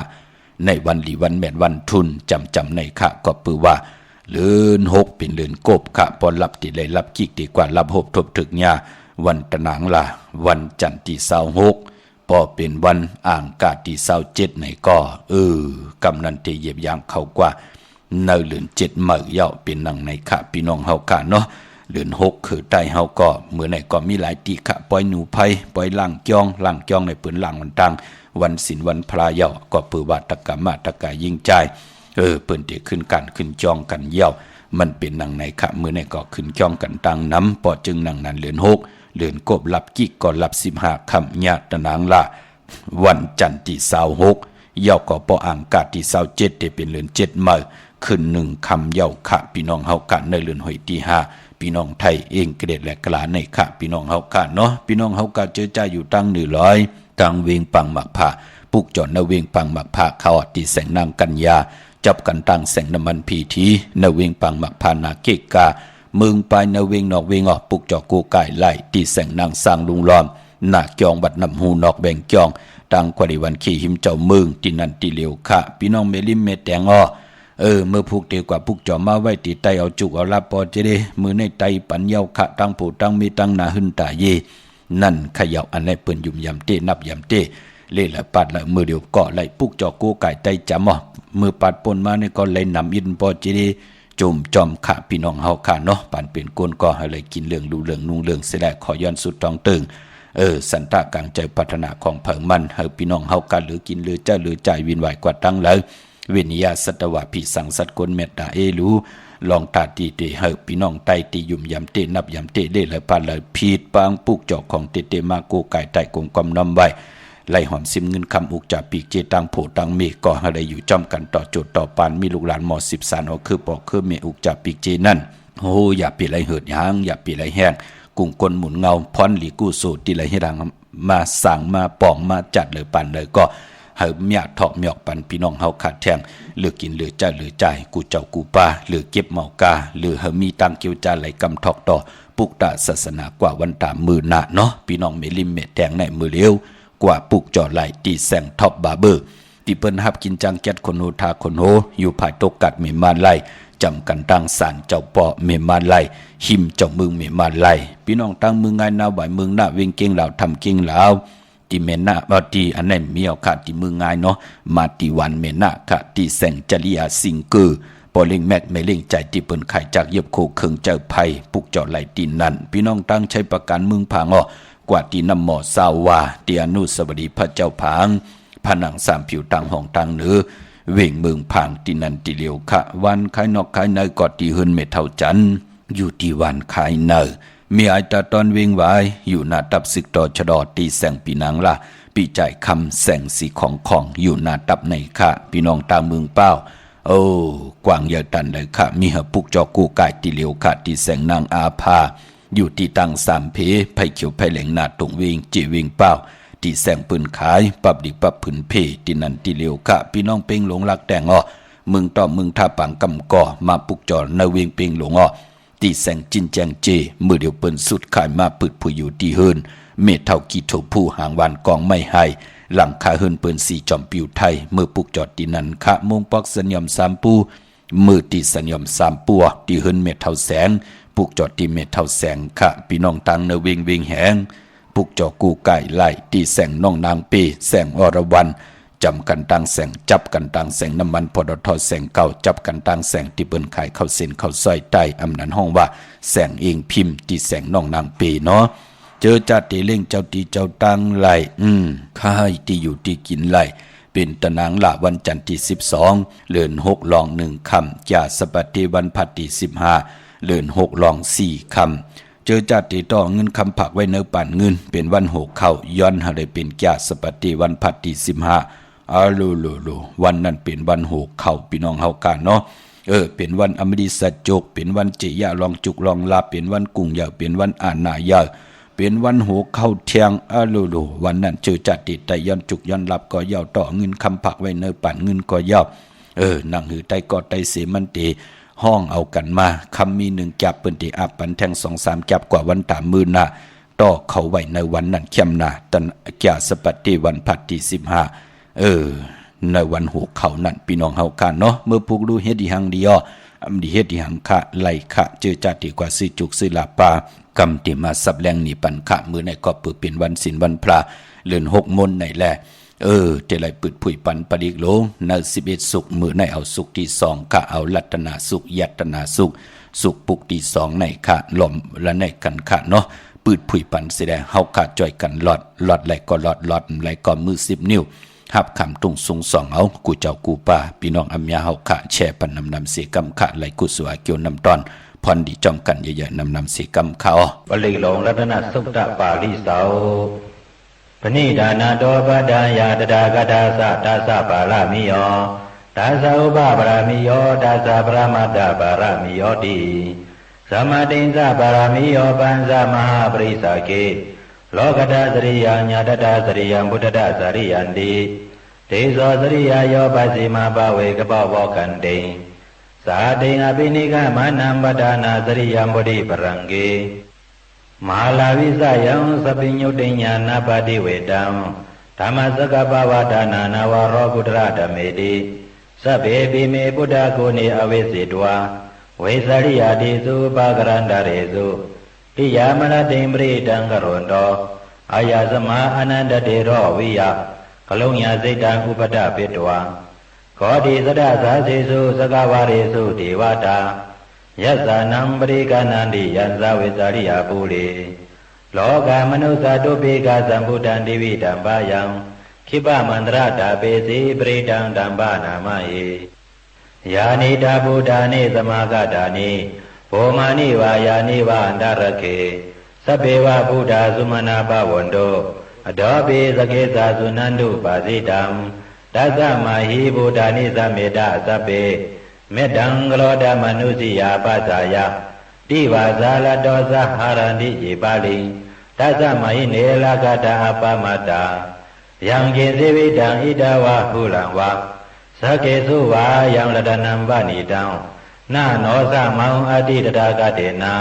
15ในวันหลีวันแมดวันทุนจำในค่ะก็ปือว่าเลื่อน6เป็นเลื่อนกบค่ะพอรับติเลยรับกิกดีกว่ารับหบทบถึกญาวันตะหนังลาวันจันที26พอเป็นวันอ่างกาที่27ในก็กำนันเตเหยียบยางเขากว่าในเดือน7เมื่อเย้าเป็นนังในค่ะพี่น้องเฮากันเนาะเดือน6คือใต้เฮาก็เมื่อไหนก็มีหลายตีค่ะปล่อยหนูไผปล่อยล่างจ้องในปืนล่างมันตังวันศีลวันพระเย้าก็ปือว่าตะกะมาตะกะยิ่งใจเปิ้นได้ขึ้นกันขึ้นจ้องกันเย้ามันเป็นนังในค่ะเมื่อไหนก็ขึ้นจ้องกันตังน้ำปอจึงนังนั้นเดือน6เลื่อนกบรับกิกก่อนรับ15คำญาตนางละวันจันทร์ที่26เย้าก็ปออ่างกาที่27ได้เป็นเลื่อน7เมื่อขึ้น1คำเย้าค่ะพี่น้องเฮากันในเลื่อนหอยที่5พี่น้องไทยเองเกรดและกลาในค่ะพี่น้องเฮากันเนาะพี่น้องเฮากันเจอใจอยู่ตั้ง100ตั้งเวงปังหมักผ้าปุกจอดในเวงปังหมักผ้าเขาที่แสงนางกัญญาจับกันตั้งแสงน้ำมันพีทีในเวงปังหมักผ้านาเกกามึงไปในเวงนอกเวงออกปุกจอกูไก่ไล่ที่แสงนางสร้างลุงล้อมหน้าจองบัดนำหูนอกแบ่งจองตังกว่าในวันขี้หิมเจ้ามึงที่นั่นที่เหลียวค่ะพี่น้องเมลิมเมแตงเมื่อพูกเดียวกว่าปุกจอมาไว้ตีไตเอาจุกเอาลาปอเจเดมือในไตปัญญาค่ะตั้งผู้ตั้งมีตั้งนาหึนตาเยนั่นขย่าอันไหนเปิ้นยุ่มยำเต้นับยำเต้เล่ละปัดละมือเดียวก็ไล่ปุกจอกูไก่ไตจำมือปัดปนมาเนี่ยก็ไล่นำอินปอเจเดจุ่มจอมข่าพี่น้องเฮาค่ะเนาะปานเป็นก้นก็ให้เลยกินเรื่องดูเรื่องนุ่งเรื่องเสียได้ขอย้อนสุดตองตึงสันตากลางใจพัฒนาของเผิงมันให้พี่น้องเฮากันหรือกินหรือเจ้าหรือใจวินไหวกว่าตั้งแล้ววิญญาสัตวะพิสังสัตกลเมตตารู้ลองตาตีเตให้พี่น้องไตตียุ่มยำเตนับยำเตได้เลยปานเลยพีดปางปุกจอกของเตมาโกไก่ไตกงกำนำไว้ไล่หอมซิมเงินคำอุกจากปีกเจตังโผตังเมก็อะไรอยู่จอมกันต่อโจทย์ต่อปานมีลูกหลานหมอ10สานคือปอกคือเมอุกจากปีกเจนั่นโอ้อย่าปีไรเหิดยางอย่าปีไรแห้งกุ้งกลหมุนเงาพรหลีกู้สูตรที่ไรให้ดังมาสั่งมาปองมาจัดเลยปานเลยก็เหิมหยาดถอกหยอกปันพี่น้องเฮาขาดแทงหรือกินหรือจ่ายหรือจ่ายกูเจ้ากูป้าหรือเก็บเมากาหรือเหิมมีตังเกี่ยวจ่าไหลกำถอกต่อปุกตาศาสนากว่าวันตามมือหนาเนาะพี่น้องเมลิมเมแทงในมือเลี้ยวกว่าปุกจอไหลตีแสงท็อปบาร์เบอร์ที่เปิ้นฮับกินจังแก๊ดคนโหทาคนโหอยู่ภายตกกัดเมมานไล่จำกันตั้งสารเจ้าปอเมมานไล่หิมเจ้ามึงเมมานไล่พี่น้องตั้งมึงไงนาไหวมึงหน้าเวงเก่งเหล่าทำเก่งเหล่าที่เมน่าบตีอันนั้นมีเอาค่ะที่มึงไงเนาะมาที่วันเมน่าค่ะที่แสงจริยาสิงเกอร์ปอเล่งแม็กไม่เล่งใจที่เปิ้นไข่จากเย็บโคเคิงเจ้าไผ่ปุกจอไหลตีนั่นพี่น้องตั้งใช้ประกันมึงผางกว่าที่นำหมอสาวาเตียนุสวดีพระเจ้าผางผนังสามผิวตังห้องตังเหนือเว่งเมืองผางที่นันติเหลียวค่ะวันขายนอกขายในกอดที่เฮินเมเท่าจันอยู่ที่วันขายเนอมีไอตาตอนเวงไว้อยู่หน้าตับศึกต่อชดอตีแสงปีนางละปีใจคำแสงสีของอยู่หน้าตับในค่ะพี่น้องตาเมืองเป้า กวางเยตันเลยค่ะมีหปุกจอกูกายติเหลียวค่ะที่แสงนางอาภา อยู่ที่ตั้ง3เพไผเขียวไผแหลงนาตรงวิงจิวิงเป้าที่แสงปืนขายปรับดิปรับผืนเพที่นั่นที่เร็วค่ะพี่น้องเป่งหลงรักแต่งอ้อมึงต่อมึงท่าปังกำก่อมาปุกจอในเวียงเป่งหลงอ้อที่แสงจินแจงเจมือเดียวเปิ้นสุดขายมาปึดผู้อยู่ที่เฮินเมเท่ากี่โถผู้หางวานกองไม่ให้หลังคาเฮินเปิ้น4จอมปิวไทยมือปุกจอดที่นั่นค่ะมงปอกสัญญม3ปูมือที่สัญญม3ปัวที่เฮินเมเท่าแสงปุกจอดที่เมเท่าแสงค่ะพี่น้องตังในเวียงเวียงแหงปุกจอกูไก่ไล่ที่แสงน้องนางปีแสงอรวรรณจำกันตังแสงจับกันตังแสงน้ำมันปตท.แสงเก่าจับกันตังแสงที่เปิ้นขายเข้าเส้นเข้าซอยใต้อำนั้นห้องว่าแสงเองพิมพ์ที่แสงน้องนางปีเนาะเจอจัดที่เล่งเจ้าตีเจ้าตังไหลค่ายที่อยู่ที่กินไหลเป็นตะนางละวันจันทร์ที่12เดือน6ลอง1ค่ำจากสปฏิวันพัดที่15เดือน6ลอง4ค่ำเจอจัดที่ต่อเงินคำผักไว้เนื้อป่านเงินเป็นวัน6เข้าย้อนหาได้เป็นจากสปฏิวันพัดที่15อาลูวันนั้นเป็นวัน6เข้าพี่น้องเฮากันเนาะเป็นวันอมฤสัจจกเป็นวันจิยะลองจุกลองลาเป็นวันกุ้งยาวเป็นวันอาณายาเป็นวัน6เข้าเที่ยงอาลูวันนั้นเจอจัดติไตย้อนจุกย้อนรับก็ยาวต่อเงินคำผักไว้เนื้อป่านเงินก็ยาวนั่งหือไตก็ไตเสมันติห้องเอากันมาคำมี1จับเปิ้นติอับปันแทง 2-3 จับกว่าวันตามมื้อหน้าต่อเขาไว้ในวันนั้นเข้มหน้าตันกะสปฏิวันพัดที่15ในวัน6เข้านั้นพี่น้องเฮากันเนาะเมื่อพวกดูเฮ็ดอีหังดีอ้ออำดีเฮ็ดอีหังคะไหลคะเจอจัดดีกว่าซื้อจุกซื้อลาปากำติมาสับแรงนี่ปันคะมื้อในก็เปิดเป็นวันศีลวันพระเดือน6มนต์ในแลเตไหลปึดผุยปันปริกโลใน11สุขมื้อในเอาสุขที่2คะเอารัตนาสุขยัตนาสุขสุขปุกที่2ในคะหล่อมและในกันคะเนาะปืดผุยปันแสดงเฮาคะจ่อยกันหลอดไหลก็หลอดไหลก็มือ10นิ้วหับคำตุงสูงสองเอากูเจ้ากูป่าพี่น้องอำยาเฮาคะแช่ปันนำเสียกำคะไหลกุสวาเกี่ยวนำตอนพรดีจอมกันเยอะๆนำเสียกำเขาปริโลงรัตนสุตตปาลิเสาปณิดานาโตปดายาตดากตาสะตาสะปารามิโยตาสะอุปปารามิโยตาสะปรมัตถปารามิโยติสัมมาติสะปารามิโยปัญสมหาปริสาเกโลกตาสริยาญาตตาสริยังพุทธตาสริยันติเตโสสริยาโยปัสสิมาภเวกปวกันติสาติอภินิกมานัมปดานาสริยังบุริปรังเกมหาลาวิสยังสปิญุติญาณปฏิเวตังธรรมสกปวดานานาวโรพุทธะธเมติสัพเพปิเมพุทธโกนิอเวสิตวาเวสริยาติสุปะกรันดาเรสุปิยามรติมปริตังกรณโตอายาสมาอนันตเตโรวิยะกลุญญาสิตังอุปตะปิตวาขอดีสดาสาสิสุสกวาเรสุเทวตายัสสานังปริกานันติยันสาเวสริยาปุเรโลกามนุสาตุเปกาสัมพุทธันติวิธัมปายังขิปะมันตระตาเปสีปริตังธัมปานามาเยานิตาพุทธานิสมากตานิโภมานิวายานิวาอันตรเกสัพเพวะพุทธาสุมานาภวันโตอดอเปสเกสาสุนันตุปาสิตัมตัสสะมาหิพุทธานิสัมเมตะสัพเพเมตังกโลดมนุสิยาปัสสายะติวาสาลโตสหารันติจิปาลิตัสสะมาหิเนลกตาอปมัตตายังเกสิวิตังอิดาวะหุลังวะสเกสุวายังรตนัมปณิตังนาโนสะมังอติตตากเตนะ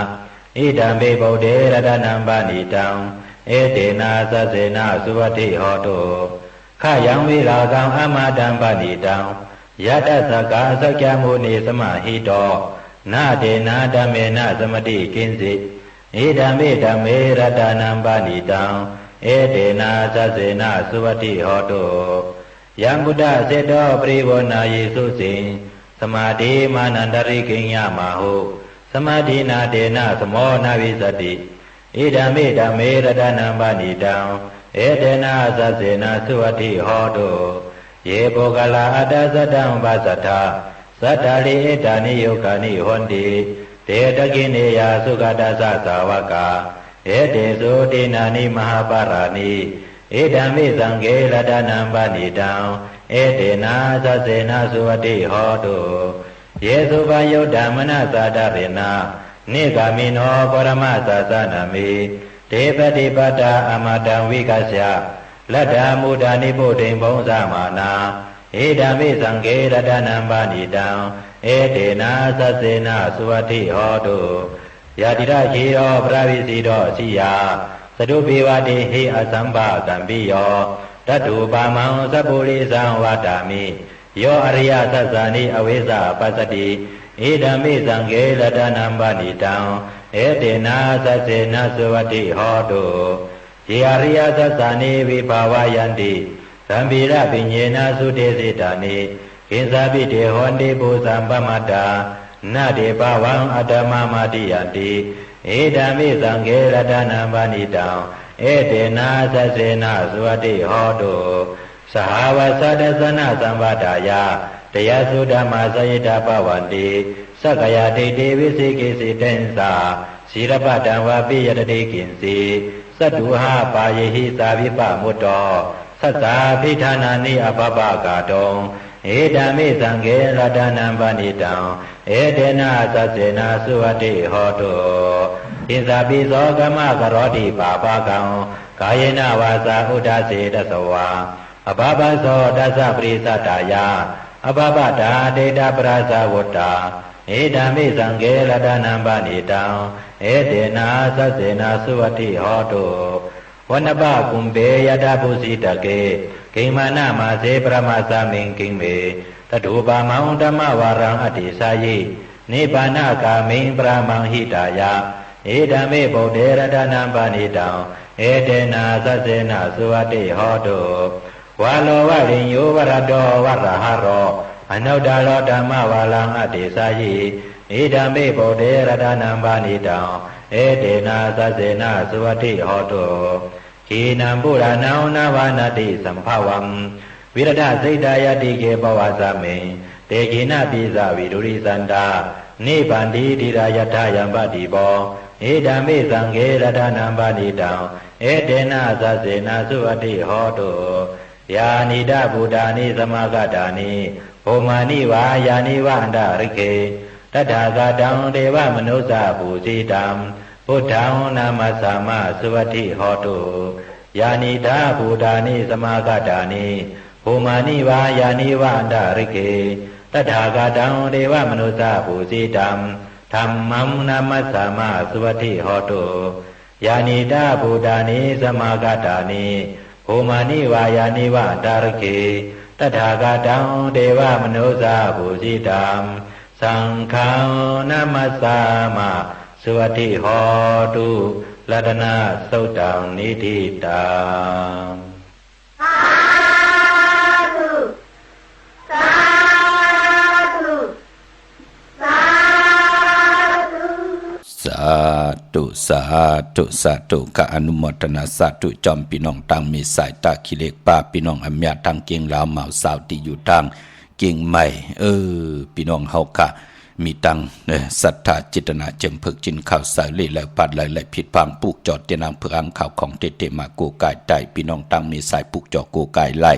อิดัมเปโพเดรตนัมปณิตังเอเตนะสัสเสนะสุวัติโหตุขยังวิรากังอมาตัมปณิตังยัตสกาสัจจมุนิสมาหิโตนาเตนะธัมเมนะสมติกินสิอิดัมเปธัมเมรตนัมปณิตังเอเตนะสัสเสนะสุวัติโหตุยังพุทธเสโตปริวนาเยสุสิสมาธิมานันตริกิญญามาหุสมาธินาเตนะสโมนาวิสติอิดัมเปธัมเมรตนัมปณิตังเอเตนะสัสเสนะสุวัติโหตุเยโภกลาอัตสัตตังปัสสัทธาสัทธาลิเอตานิโยกานิหนติเตตะกิเนยาสุขตัสสะสาวกาเอเตสุตินานิมหาปารานิเอธัมมิสังเกรตนัมปณิตังเอเตนะสัสเสนะสุวัติโหตุเยสุปยุตตมนะสาดาเรนะ นิกามิโนปรมาสสนามิเทปฏิปตาอมตังวิกัสสะลัดดามุดานิปุถิงบงสมานาเอดามิสังเกรตนัมปานิตังเอเตนะสัสเสนะสุวัติโหตุยาติระชีโรพระวิสีโรสิยาสดุปิวติหิอสัมภากัมปิโยตัตุปามังสัพพุริสังวัตามิโยอริยสัสสานิอเวสาปัสสติเอดามิสังเกรตนัมปานิตังเอเตนะสัสเสนะสุวัติโหตุเยอริยสัสสานิวิภาวายันติสัมภิระปิญเยนะสุเตสิตานิกินสาปิเตหอนติปุสัมปมัตตานาเดปวังอัตมะมาติยันติเอดามิสังเกรตนัมปานิตังเอเตนะสัสเสนะสุวัติโหตุสหาวสัตสนะสัมปทายาตยสุဓม္မာสยิตาปวันติสักยาติเตวิสิกิสิเตนสาศีรปตังวาปิยตติกินสีสัตตุหาปายหิสาวิปมุตโตสัสสาภิธานานิอภปกาตงเอดามิสังเกรตนัมปานิตังเอเตนะสัสเสนะสุวัติโหตุอิสาปิโสกมะกโรติปาปะกังกายเนวาสาอุดาเสตสวาอภปโสตัสสะปริสัตตายาอภปตาเดตปราสาวตตาเอดามิสังเกรตนัมปานิตังเอเตนะสัสเสนะสุวัติโหตุวันปะกุมเบยตาปุสิตเกกิมานะมาเสปรมาสามิงกิงเมตถุปามังธรรมวารังอติสายินิพพานกามิงปรามังหิตายะเอดามิปุเตรตนัมปานิตังเอเตนะสัสเสนะสุวัติโหตุวาโลวะริญโยวรโตวะระหะโรอนุตตโรธรรมวาลังอติสายิเอดามิปุเตรตนัมปานิตังเอเตนะสัสเสนะสุวัติโหตุขีนัมปุรานังนาวานาติสัมภวังวิรดาสิตายติเกปวาสามิเตกินะปิสาวิดุริสันตานิบันติติรายทายัมปติโบเอดามิสังเกรตนัมปานิตังเอเตนะสัสเสนะสุวัติโหตุยานิดาบูดานิสมากตานิโหมานิวายานิวันดาริเกตถาคตังเทวมนุสสะภูสิตังพุทธังนามัสสามะสุวัติโหตุยานิดาบูดานิสมากตานิโหมานิวายานิวันดาริเกตถาคตังเทวมนุสสะภูสิตังธัมมังนามัสสามะสุวัติโหตุยานิดาบูดานิสมากตานิโหมานิวายานิวันดาริเกตถาคตังเทวมนุสสะภูสิตังสังฆังนามัสสามะสุวัติโหตุรัตนะสุตตังนิธิตังสาธุสาธุสาธุ สาธุสาธุสาธุกะอนุโมทนาสาธุจอมพี่น้องตังมีสายตาขี้เหล็กป้าพี่น้องอำญาทางเกียงลาวเหมาสาวที่อยู่ทางเกียงใหม่พี่น้องเฮาค่ะมีตังศรัทธาจิตนาจำพึกจินข้าวสายเลยแล้วปัดเลยและผิดพังปลูกจอดเตนางเพื่ออังข่าวของเตมากูกายใจพี่น้องตังมีสายปลูกจอกูกายไล่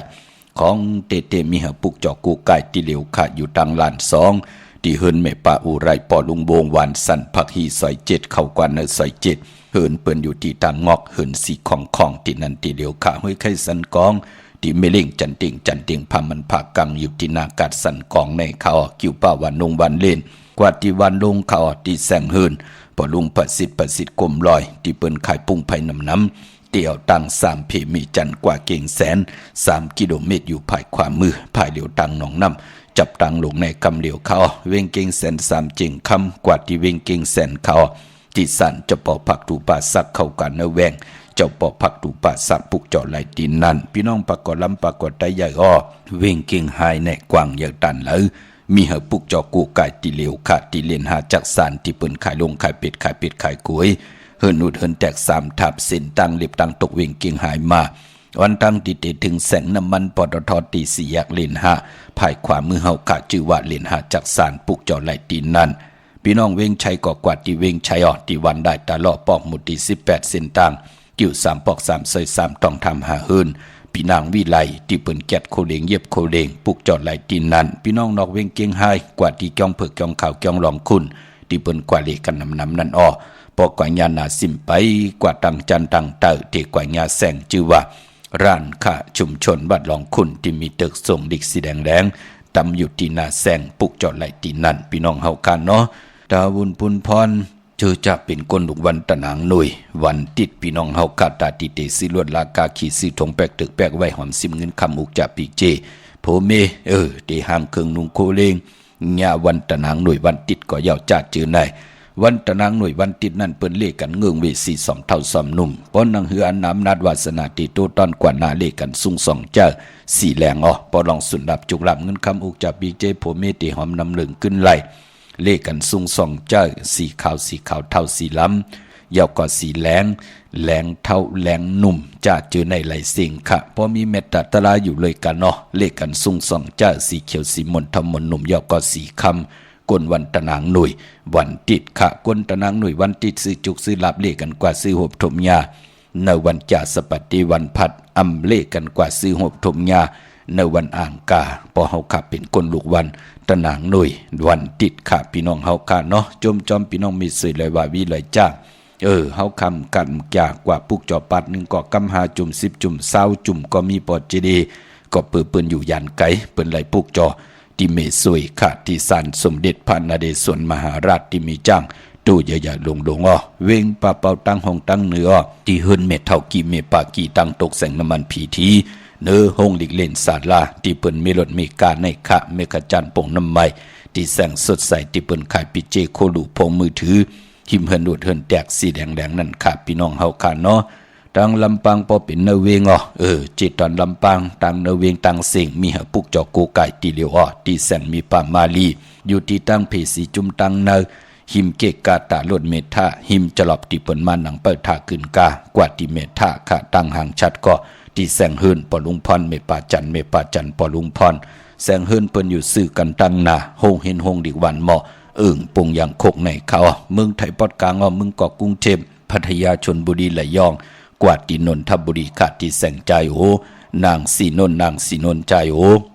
ของเตมีหาปลูกจอกูกายที่เหลียวค่ะอยู่ตังลานสองที่เฮินแม่ป่าอุไรปอลุงโบงวันสันพักฮีซอยเจ็ดเข้ากว่าในซอยเจ็ดเฮินเปิ้นอยู่ที่ทางงอกเฮินสีของที่นั่นที่เหลียวค่ะห้วยไข่สันกองที่เมลิงจันติงพามันผากังอยู่ที่นากาศสันกองในเขาคิวป้าวันนงวันเล่นกว่าที่วันลงเขาที่แสงเฮินพอลุงประสิทธิ์กลมลอยที่เปิ้นขายปุ้งไผ่น้ำเตี่ยวตัง3 เพมีจันกว่าเก่งแสน3 กิโลเมตรอยู่ภายขวามือภายเหลียวตังหนองน้ำจับตังลงในกำเหลียวเขาเวงเก่งแสน3 จิงคำกว่าที่เวงเก่งแสนเขาที่สันจะปอผักตูป่าสักเข้ากันเนแวงเจ้าปอผักตูป่าสักปุกเจาะไหลดินนั่นพี่น้องปรากฏลำปรากฏได้ใหญ่อ้อเวงเก่งหายในกว้างอย่างตันเลยมีหาปุกจอกูไก่ตีเหลียวขาดตีเลียนหาจักสานที่เปิ้นขายลงขายเป็ดขายกล้วยเฮินอุดเฮินแตก3 ทับเส้นตังเล็บตังตกเวงเก่งหายมาวันตังติเตถึงแสงน้ำมันปตทตี4 แยกเลน5ภายขวามือเฮาขาชื่อว่าเลน5จักสานปุกจอไหลตีนนั่นพี่น้องเวงชัยก็กว่าที่เวงชัยที่วันได้ตาลอปอกหมุดที่18 เส้นตังกิ่ว3 ปอก3 ซอย3ต้องทำหาเฮินพี่นางวิไลที่เปิ้นแกดโคเลงเย็บโคเลงปุกจอดไหลตีนนั้นพี่น้องนอกเวงเกียงไฮกว่าที่จ้องเผือกจ้องข่าวจ้องหลองคุณ ที่เปิ้นกว่าเลกันนำนั่นปอกว่าญาณาสิมไปกว่าตังจันตังเตอที่กว่าญาแสงชื่อว่าร้านค้าชุมชนบ้านหลองคุณที่มีตึกส่งดิกสีแดงตำอยู่ที่นาแสงปุกจอดไหลที่นั่นพี่น้องเฮากันเนาะดาวุนพุนพรชื่อจะเป็นคนลูกวันตะนางหน่วยวันติดพี่น้องเฮากาตาติเตสิลวดลากาขีซื้อถงแปกตึกแปกไว้หอมซิมเงินคำอุกจะปีเจโพเมเดหามเครื่องนุงโคเลงญาวันตะนางหน่วยวันติดก็ยาวจัดจือไหนวันตะนางหน่วยวันติดนั่นเปิ้นเลกันเงืองเวสีสองเท่าสอมนุ่มป้อนนางเฮืออันน้ำนัดวาสนาติโตตอนกว่านาเลกันซุ่งสองเจ้าสี่แหลงปอลองสุนดับจุกลับเงินคำอุกจะปีเจโพเมเตหอมนำเหลืองขึ้นไหลเลกันซุ่งสองเจ้าสีขาวเท่าสีล้ำยาวกว่าสีแหลงเท่าแหลงนุ่มจะเจอในไหลสิงค่ะพอมีเมตตาตลาอยู่เลยกันเลกันซุ่งสองเจ้าสีเขียวสีมนทมนนุ่มยาวกว่าสีคำกวนวันตะนางหน่วยวันติดค่ะกวนตะนางหน่วยวันติดซื้อจุกซื้อลับเลกันกว่าซื้อหบถมยาในวันจ่าสปัตติวันพัดอำเลกันกว่าซื้อหบถมยาในวันอ่างกาพอเฮาขับเป็นคนลูกวันตะนางหน่วยวันติดค่ะพี่น้องเฮาค่ะเนาะจอมพี่น้องมีสื่อเลยว่าวิเลยจ้าเฮาคำกันจากกว่าปุกจอปัด1ก็กำหาจุ่ม10จุ่ม20จุ่มก็มีปอดเจดีก็เปิ้นอยู่ยันไกเปิ้นไหลปุกจอที่เมสวยค่ะที่ศาลสมเด็จพระนเรศวรมหาราชที่มีจ้างตู้ใหญ่ๆลงเวงปะเป่าตั้งห้องตั้งเนื้อที่หืนเม็ดเท่ากี่เมปากี่ตั้งตกแสงน้ำมันผีทีเนื้อห้องหลีกเล่นศาลาที่เปิ้นมีรถมีการในคะเมกะจันป่งน้ำไม้ที่แสงสดใสที่เปิ้นขายปิเจโคลูพงมือถือหิมเฮินดูดเฮินแตกสีแดงนั่นค่ะพี่น้องเฮาค่ะเนาะทางลำปางพอเป็นเนเวงจิตตอนลำปางตังเนเวงตังเสียงมีหปุกจอกูไก่ตีเหลียวตีแสนมีป่ามาลีอยู่ที่ตั้งเพสีจุมตังเนหิมเกกาตาลดเมธาหิมจลอบติเปิ้นมาหนังเปิดท่าขึ้นกากว่าที่เมธาค่ะตั้งห่างชัดก็ที่แสงเฮินปอลุงพรเมปาจันปอลุงพรแสงเฮินเปิ้นอยู่ซื่อกันตั้งนาโฮงเห็นโฮงดิวันเหมาะปงอย่างโคกในเขาเมืองไทยปอดกลางมึงเกาะกรุงเทพพัทยาชลบุรีระยองกว่าที่นนทบุรีขาดที่แสงใจนางสีนนใจ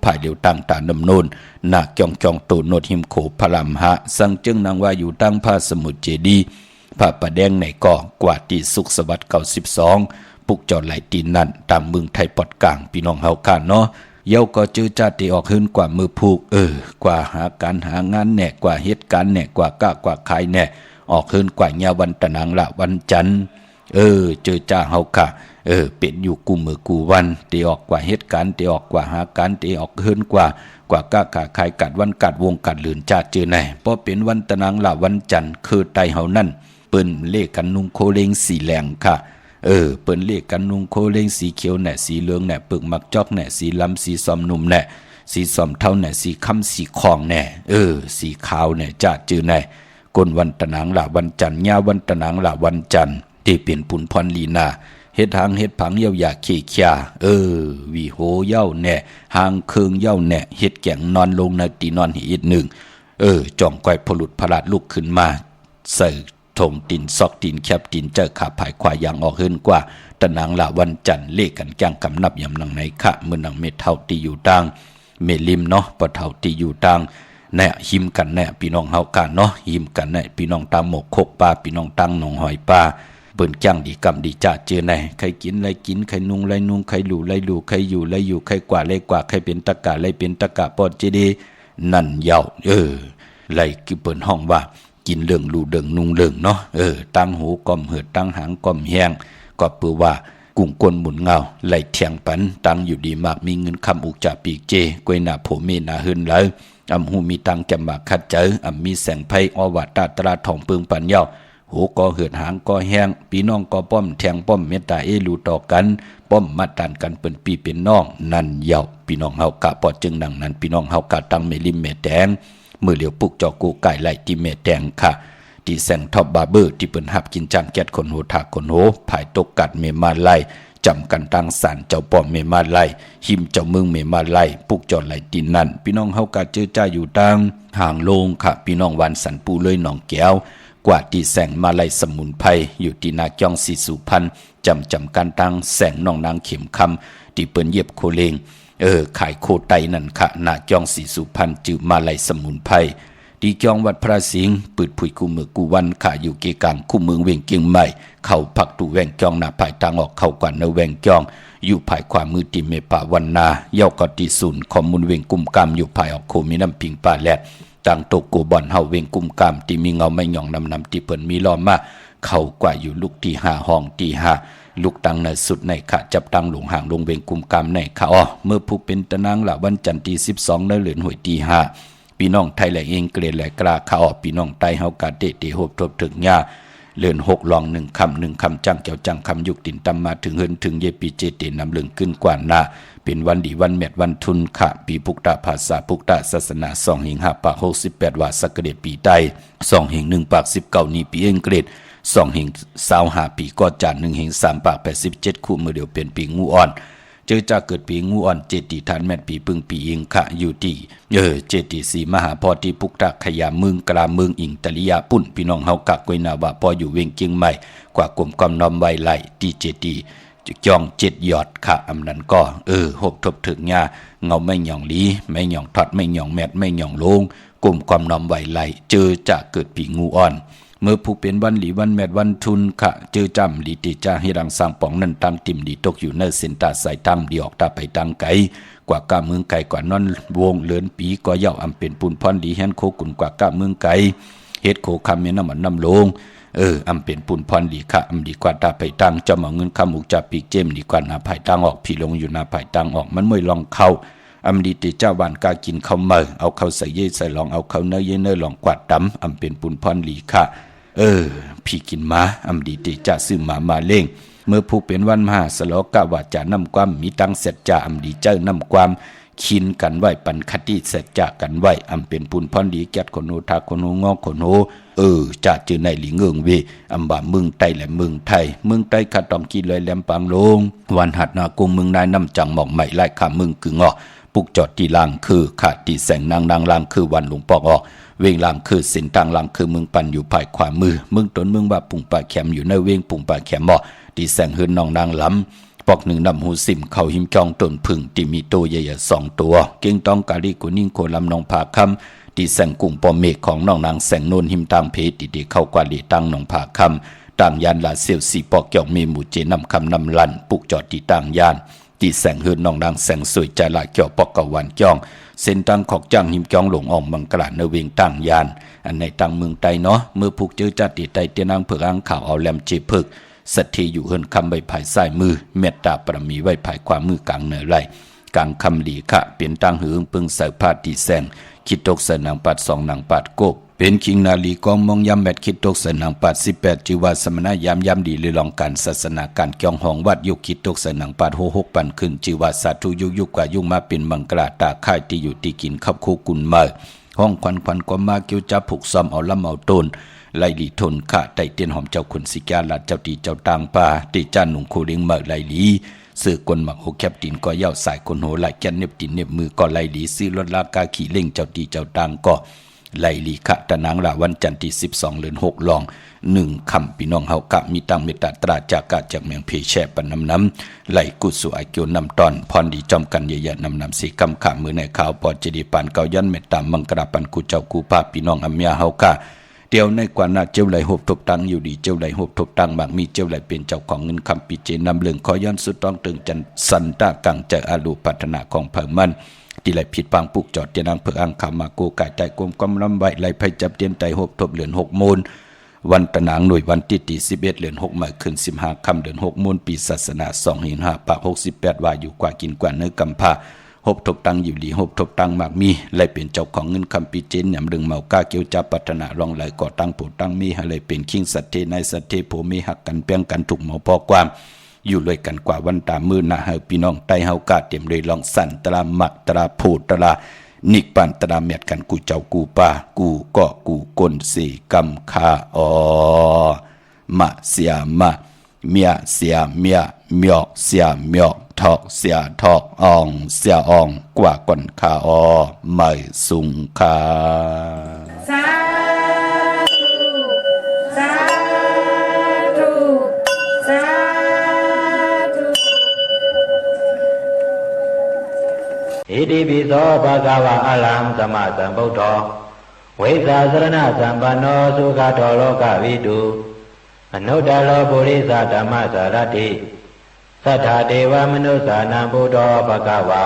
ภายเดียวตั้งตาดำนนนาจองโตโนดหิมโขพลามหะสังจึงนางว่าอยู่ตั้งผ้าสมุทรเจดีผ้าประแดงในก่อกว่าที่สุขสวัสดิ์92ปุกจอดไหลตีนั่นตามเมืองไทยปอดกลางพี่น้องเฮากันเนาะเย้าก็จื้อจัดที่ออกขึ้นกว่ามือผูกกว่าหาการหางานแน่กว่าเหตุการณ์แน่กว่ากะกว่าขายแน่ออกขึ้นกว่าญาวันตะนางละวันจันทร์เจอจ้าเฮาค่ะเป็นอยู่กูมือกูวันตีออกกว่าเหตุการณ์ตีออกกว่าหาการตีออกขึ้นกว่ากะกะขายกัดวันกัดวงกัดลื่นจ้าเจอไหนเพราะเป็นวันตะนางละวันจันทร์คือไตเฮานั่นเปิ้นเลขกันนุ่งโคเลงสีแหลงค่ะเปิ้นเลขกันนุ่งโคเลงสีเขียวแหน่สีเหลืองแหน่ปึกมักจอกแหน่สีลำสีซอมนุ่มแหน่สีซอมเท่าแหน่สีค่ำสีคองแหน่สีขาวแหน่จ้าจือแหน่กนวันตะนางละวันจันทร์ญาวันตะนางละวันจันทร์ที่เปลี่ยนปุนพรลีนาเฮ็ดหางเฮ็ดผังเย้าอยากขี้เขียวีโหเย้าแหน่หางเคืองเย้าแหน่เฮ็ดแก่งนอนลงในตีนอนอีกหนึ่งจ่องก้อยพลุดพลาดลุกขึ้นมาใส่ถงตีนซอกตีนแคบตีนเจอขาผายควายอย่างออกขึ้นกว่าตะนางละวันจันทร์เลขกันจ้างกำนับยำนังไหนคะมือนังเม็ดเท่าตีอยู่ตังเมลิมเนาะปะเท่าตีอยู่ตังแน่หิมกันแน่พี่น้องเฮากันเนาะหิมกันแน่พี่น้องตามหมกโคกปลาพี่น้องตั้งหนองหอยปลาเปิ้นจ้างดีกำดีจ้าเจอแน่ใครกินไรกินใครนุ่งไรนุ่งใครหลู่ไรหลู่ใครอยู่ไรอยู่ใครกว่าไรกว่าใครเป็นตะกะไรเป็นตะกะปอดเจดีนั่นยาวไรคือเปิ้นห้องว่ากินเรื่องลู่เรื่องนุ่งเรื่องเนาะตั้งหูก้มเหือตั้งหางก้มแห้งก็เปื้อว่ากุ้งกวนหมุนเงาไหลเถียงปันตั้งอยู่ดีมากมีเงินคำอุกจ่าปีกเจกวยหน้าโผเมนาหืนแล้วอำหูมีตังแกมบากคัดเจอมีแสงไพ่อวัดตาตราทองเปิงปันเย้าหูก็เหือดหางก็แห้งพี่น้องก็ป้อมแทงป้อมเมตตาลูต่อกันป้อมมาตันกันเป็นปีเป็นน้องนั่นเย้าพี่น้องเฮากะปอดจึงดังนั้นพี่น้องเฮากะตั้งเมลิมเมแดงมือเหลียวปุกจอกูไก่ไหลที่เมแดงค่ะที่แสงท็อปบาร์เบอร์ที่เปิ้นหับกินจางแก๊สคนโหถากคนโหภายตกกัดเมมาไลจำกันตั้งศาลเจ้าป้อมเมมาไลหิมเจ้าเมืองเมมาไลปุกจอดไหลตีนนั่นพี่น้องเฮากะเจอจ้าอยู่ตั้งห่างโลงค่ะพี่น้องวันสันปูเลยหนองแก้วกว่าที่แสงมาไลสมุนไพรอยู่ที่นาจ้องสีสุพรรณจำกันตั้งแสงน้องนางเข็มคำที่เปิ้นเย็บโคเลงขายโคไตนั่นค่ะนาจ้องสีสุพรรณจือมาไลสมุนไพร ตีจองวัดพระสิงห์ปืดผุยกูมือกูวันขาอยู่เกกังคู่เมืองเวียงเกียงใหม่เข้าพักตูแวงจองหน้าภายทางออกเข้ากว่าเนแวงจองอยู่ภายความมือติเมปะวันนาเย้ากอติศูนย์ข้อมูลเวียงกุมกามอยู่ภายออกโคมีน้ำพิงป่าแลดต่างโตโกบอนเฮาเวียงกุมกามที่มีเงาไม่หย่องนำที่เปิ้นมีล้อมมาเข้ากว่าอยู่ลูกที่5ห้องที่5ลูกตังในสุดในขะจับตังหลงห่างลงเวียงกุมกามในขะเมื่อผู้เป็นตะนางละวันจันทร์ที่12ในเดือนหวยที่5พี่น้องไทยและเองเกรดและกล้าขะพี่น้องไทยเฮากะเตะโหบทบถึงญาเลือน6ลอง1คำจังเจ้าจังคำยุกตินตำมาถึงเฮินถึงเยปีเจเตนำเลืองขึ้นกว่านาเป็นวันดีวันแมดวันทุนขะปีพุกตะภาษาพุกตะศาสนา2หิง5ปาก68ว่าสักเดชปีใต้2หิง1ปาก19นี้ปีเองเกรด2หิง25ปีก็จาน1หิง3ปาก87คู่มือเดียวเป็นปีงูอ่อนเจอจะเกิดปีงูอ่อนเจติฐานแม่นปีปึงปีอิงขะอยู่ที่เจติสีมหาพอที่พุกตะขยาเมืองกลาเมืองอิงตะลิยาปุ่นพี่น้องเฮากะกวยนาว่าพออยู่เวียงเกียงใหม่กว่ากลมกำนอมไวไหลที่เจติจอง7ยอดขะอำนั้นก็หบทบถึงญาเงาไม่หย่องลีไม่หย่องทอดไม่หย่องแมดไม่หย่องลงกลมกำนอมไวไหลเจอจะเกิดปีงูอ่อนเมื่อผู้เป็นวันหลีวันแมดวันทุนขะเจอจำลีติจาให้รังสร้างป่องนั้นตั้งติ่มดีตกอยู่ในเส้นตาสายตั้งดีออกตาไปตั้งไกกว่ากะเมืองไกกว่านอนวงเลือนปีก็เย่าอำเป็นปุนพรดีแฮนโคกุนกว่ากะเมืองไกเฮ็ดโคคำเมน้ำมันน้ำลงอำเป็นปุนพรดีค่ะอำดีกว่าตาไปตั้งจะมาเงินคำอุกจับปีเจมดีกว่าหน้าภายตั้งออกพี่ลงอยู่หน้าภายตั้งออกมันไม่ลองเข้าอำดีติเจ้าวานกากินข้าวเมอเอาข้าวใส่เย่ใส่ลองเอาข้าวเนยเย่เนยลองกวาดดำอำเป็นปุนพรดีค่ะพี่กินมาอำดีติจะซื้อมาเล่งเมื่อผู้เป็นวันมหาสโลกะว่าจะนำความมีตังเสร็จจะอำดีเจ้านำความคินกันไว้ปันคติเสร็จจะกันไว้อำเป็นปุนพรดีแก่คนโหทักคนโหงอคนโหจะจือในหลิงเอิงเวอำบ่าเมืองไต้และเมืองไทยเมืองไต้ขัดต้องกินเลยแหลมปังลงวันหัดนากุมเมืองนายน้ำจังหมอกใหม่ไล่ขาเมืองกึ่งออกปุกจอดที่ล่างคือขาดที่แสงนางล่างคือวันหลวงปอกออกเวงล่างคือเส้นทางล่างคือเมืองปันอยู่ภายขวามือเมืองต้นเมืองว่าปุ่งป่าแขมอยู่ในเวงปุ่งป่าแขมหม้อที่แสงเฮือนนองนางล้ำปอกหนึ่งนำหูสิมเข้าหิมจองต้นพึ่งที่มีตัวใหญ่ๆ2ตัวเก่งต้องกาลีกุนิ่งโคลำนองผาคำที่แสงกุ่งปอเมฆของน้องนางแสงโนนหิมทางเพติที่เข้ากว่าลีตั้งนองผาคำต่างยานลาเซียวสีปอกเกี่ยวมีหมู่เจนำคำนำลันปุกจอดที่ต่างยานที่แสงเฮือนน้องนางแสงสวยใจละเกี่ยวปอกกะวันจ้องเส้นตั้งขอกจ้างหิมจ้องหลงออกมังกลาเนเวงต่างยานอันในต่างเมืองไต้เนาะเมื่อผูกเจอจัดติไตเตียนางเผือกอ่างข่าวเอาแหลมเจพึกสัตทีอยู่เฮินคำใบภายซ้ายมือเมตตาปรมีไว้ภายขวามือกลางเหนือไหลกลางคำหลีขะเป็นตั้งหืงปึงใส่ผ้าตีแสงคิดตกใส่นางปัด2นางปัดโกบเป็นคิงนาลีกองมองยำแมดคิดตกใส่นางปัด18จิวาสมณะยำดีเลยลองการศาสนาการเกี่ยงห้องวัดยุคิดตกใส่นางปัด6ปันขึ้นจิวาสาธุยุกกว่ายุ่งมาเป็นมังกราตาค่ายที่อยู่ที่กินขับคู่กุนมาห้องควันก็มาเกี่ยวจับผูกซ้อมเอาลำเอาต้นไลลีทนขะไตเตียนหอมเจ้าขุนสิกาลาดเจ้าตีเจ้าต่างป่าตีจ้าหนุ่งโคเลี้ยงเมื่อไลลีซื้อกวนหมักโฮแคปตินก็เย่าสายคนโหไหลแกนเน็บตินเน็บมือก็ไลลีซื้อรถลากาขี่เล่งเจ้าตีเจ้าต่างก็ไลลีขะตะนางละวันจันทร์ที่12เดือน6ลอง1คำพี่น้องเฮากะมีตังเมตตาตราจากกะจากเมืองเพแช่ปนน้ำไหลกุสุอาเกียวนำตอนพรดีจอมกันใหญ่ๆนำสีกำขามือในข่าวปอดเจดีปานเกายันเมตตามังกราปันกูเจ้ากูภาพพี่น้องอเมียเฮากะเดียวในกว่านาเจ้าไหลหบทบตังอยู่ดีเจ้าไหลหบทบตังบางมีเจ้าไหลเป็นเจ้าของเงินคำปิเจนำเรื่องขอย้อนสุดต้องตึงจันสันตากังใจอาลูพัฒนาของเพิ่มมันที่ไหลผิดปางปุกจอดเตียนางเพื่ออังคามาโกกายใจกลมกำลำใบไหลไพจับเตียนใจหบทบเหลือน6มูลวันตะนางหน่วยวันที่11เดือน6หมายขึ้น15ค่ำเดือน6มูลปีศาสนา205ปาก68ว่าอยู่กว่ากินกว่าเนื้อกำพาหบทบตังอยู่ดีหบทบตังมากมีเลยเป็นเจ้าของเงินคำปีเจนยำเรื่องเมากาเกียวจับปัฒนาลองไหลก่อตั้งผู้ตั้งมีอะไรเป็นคิงสัตเทในสัตเทโผมีหักกันเปียงกันถูกหมอพอความอยู่เลยกันกว่าวันตามือหน้าเฮาพี่น้องไตเฮากาเต็มเลยลองสั่นตราหมักตราผูตรานิกปันตราเม็ดกันกูเจ้ากูป่ากูก็กูกลสีกำคามะเสียมะเมียเสียเมียเมียเสียเมียทอกเสียทอกอองเสียอองกว่าก่อนคาไม่สุงคาสาธุสาธุสาธุ อิติปิโสภะคะวะอะระหังสัมมาสัมพุทโธ ဝိဇ္ဇာစရဏသံပန္နောသုခတောလောကဝိတုအနုတ္တလောပုရိသဓမ္မစရတိသတ္ထာဒေဝမနုဿာနံဘုဒ္ဓောဘဂဝါ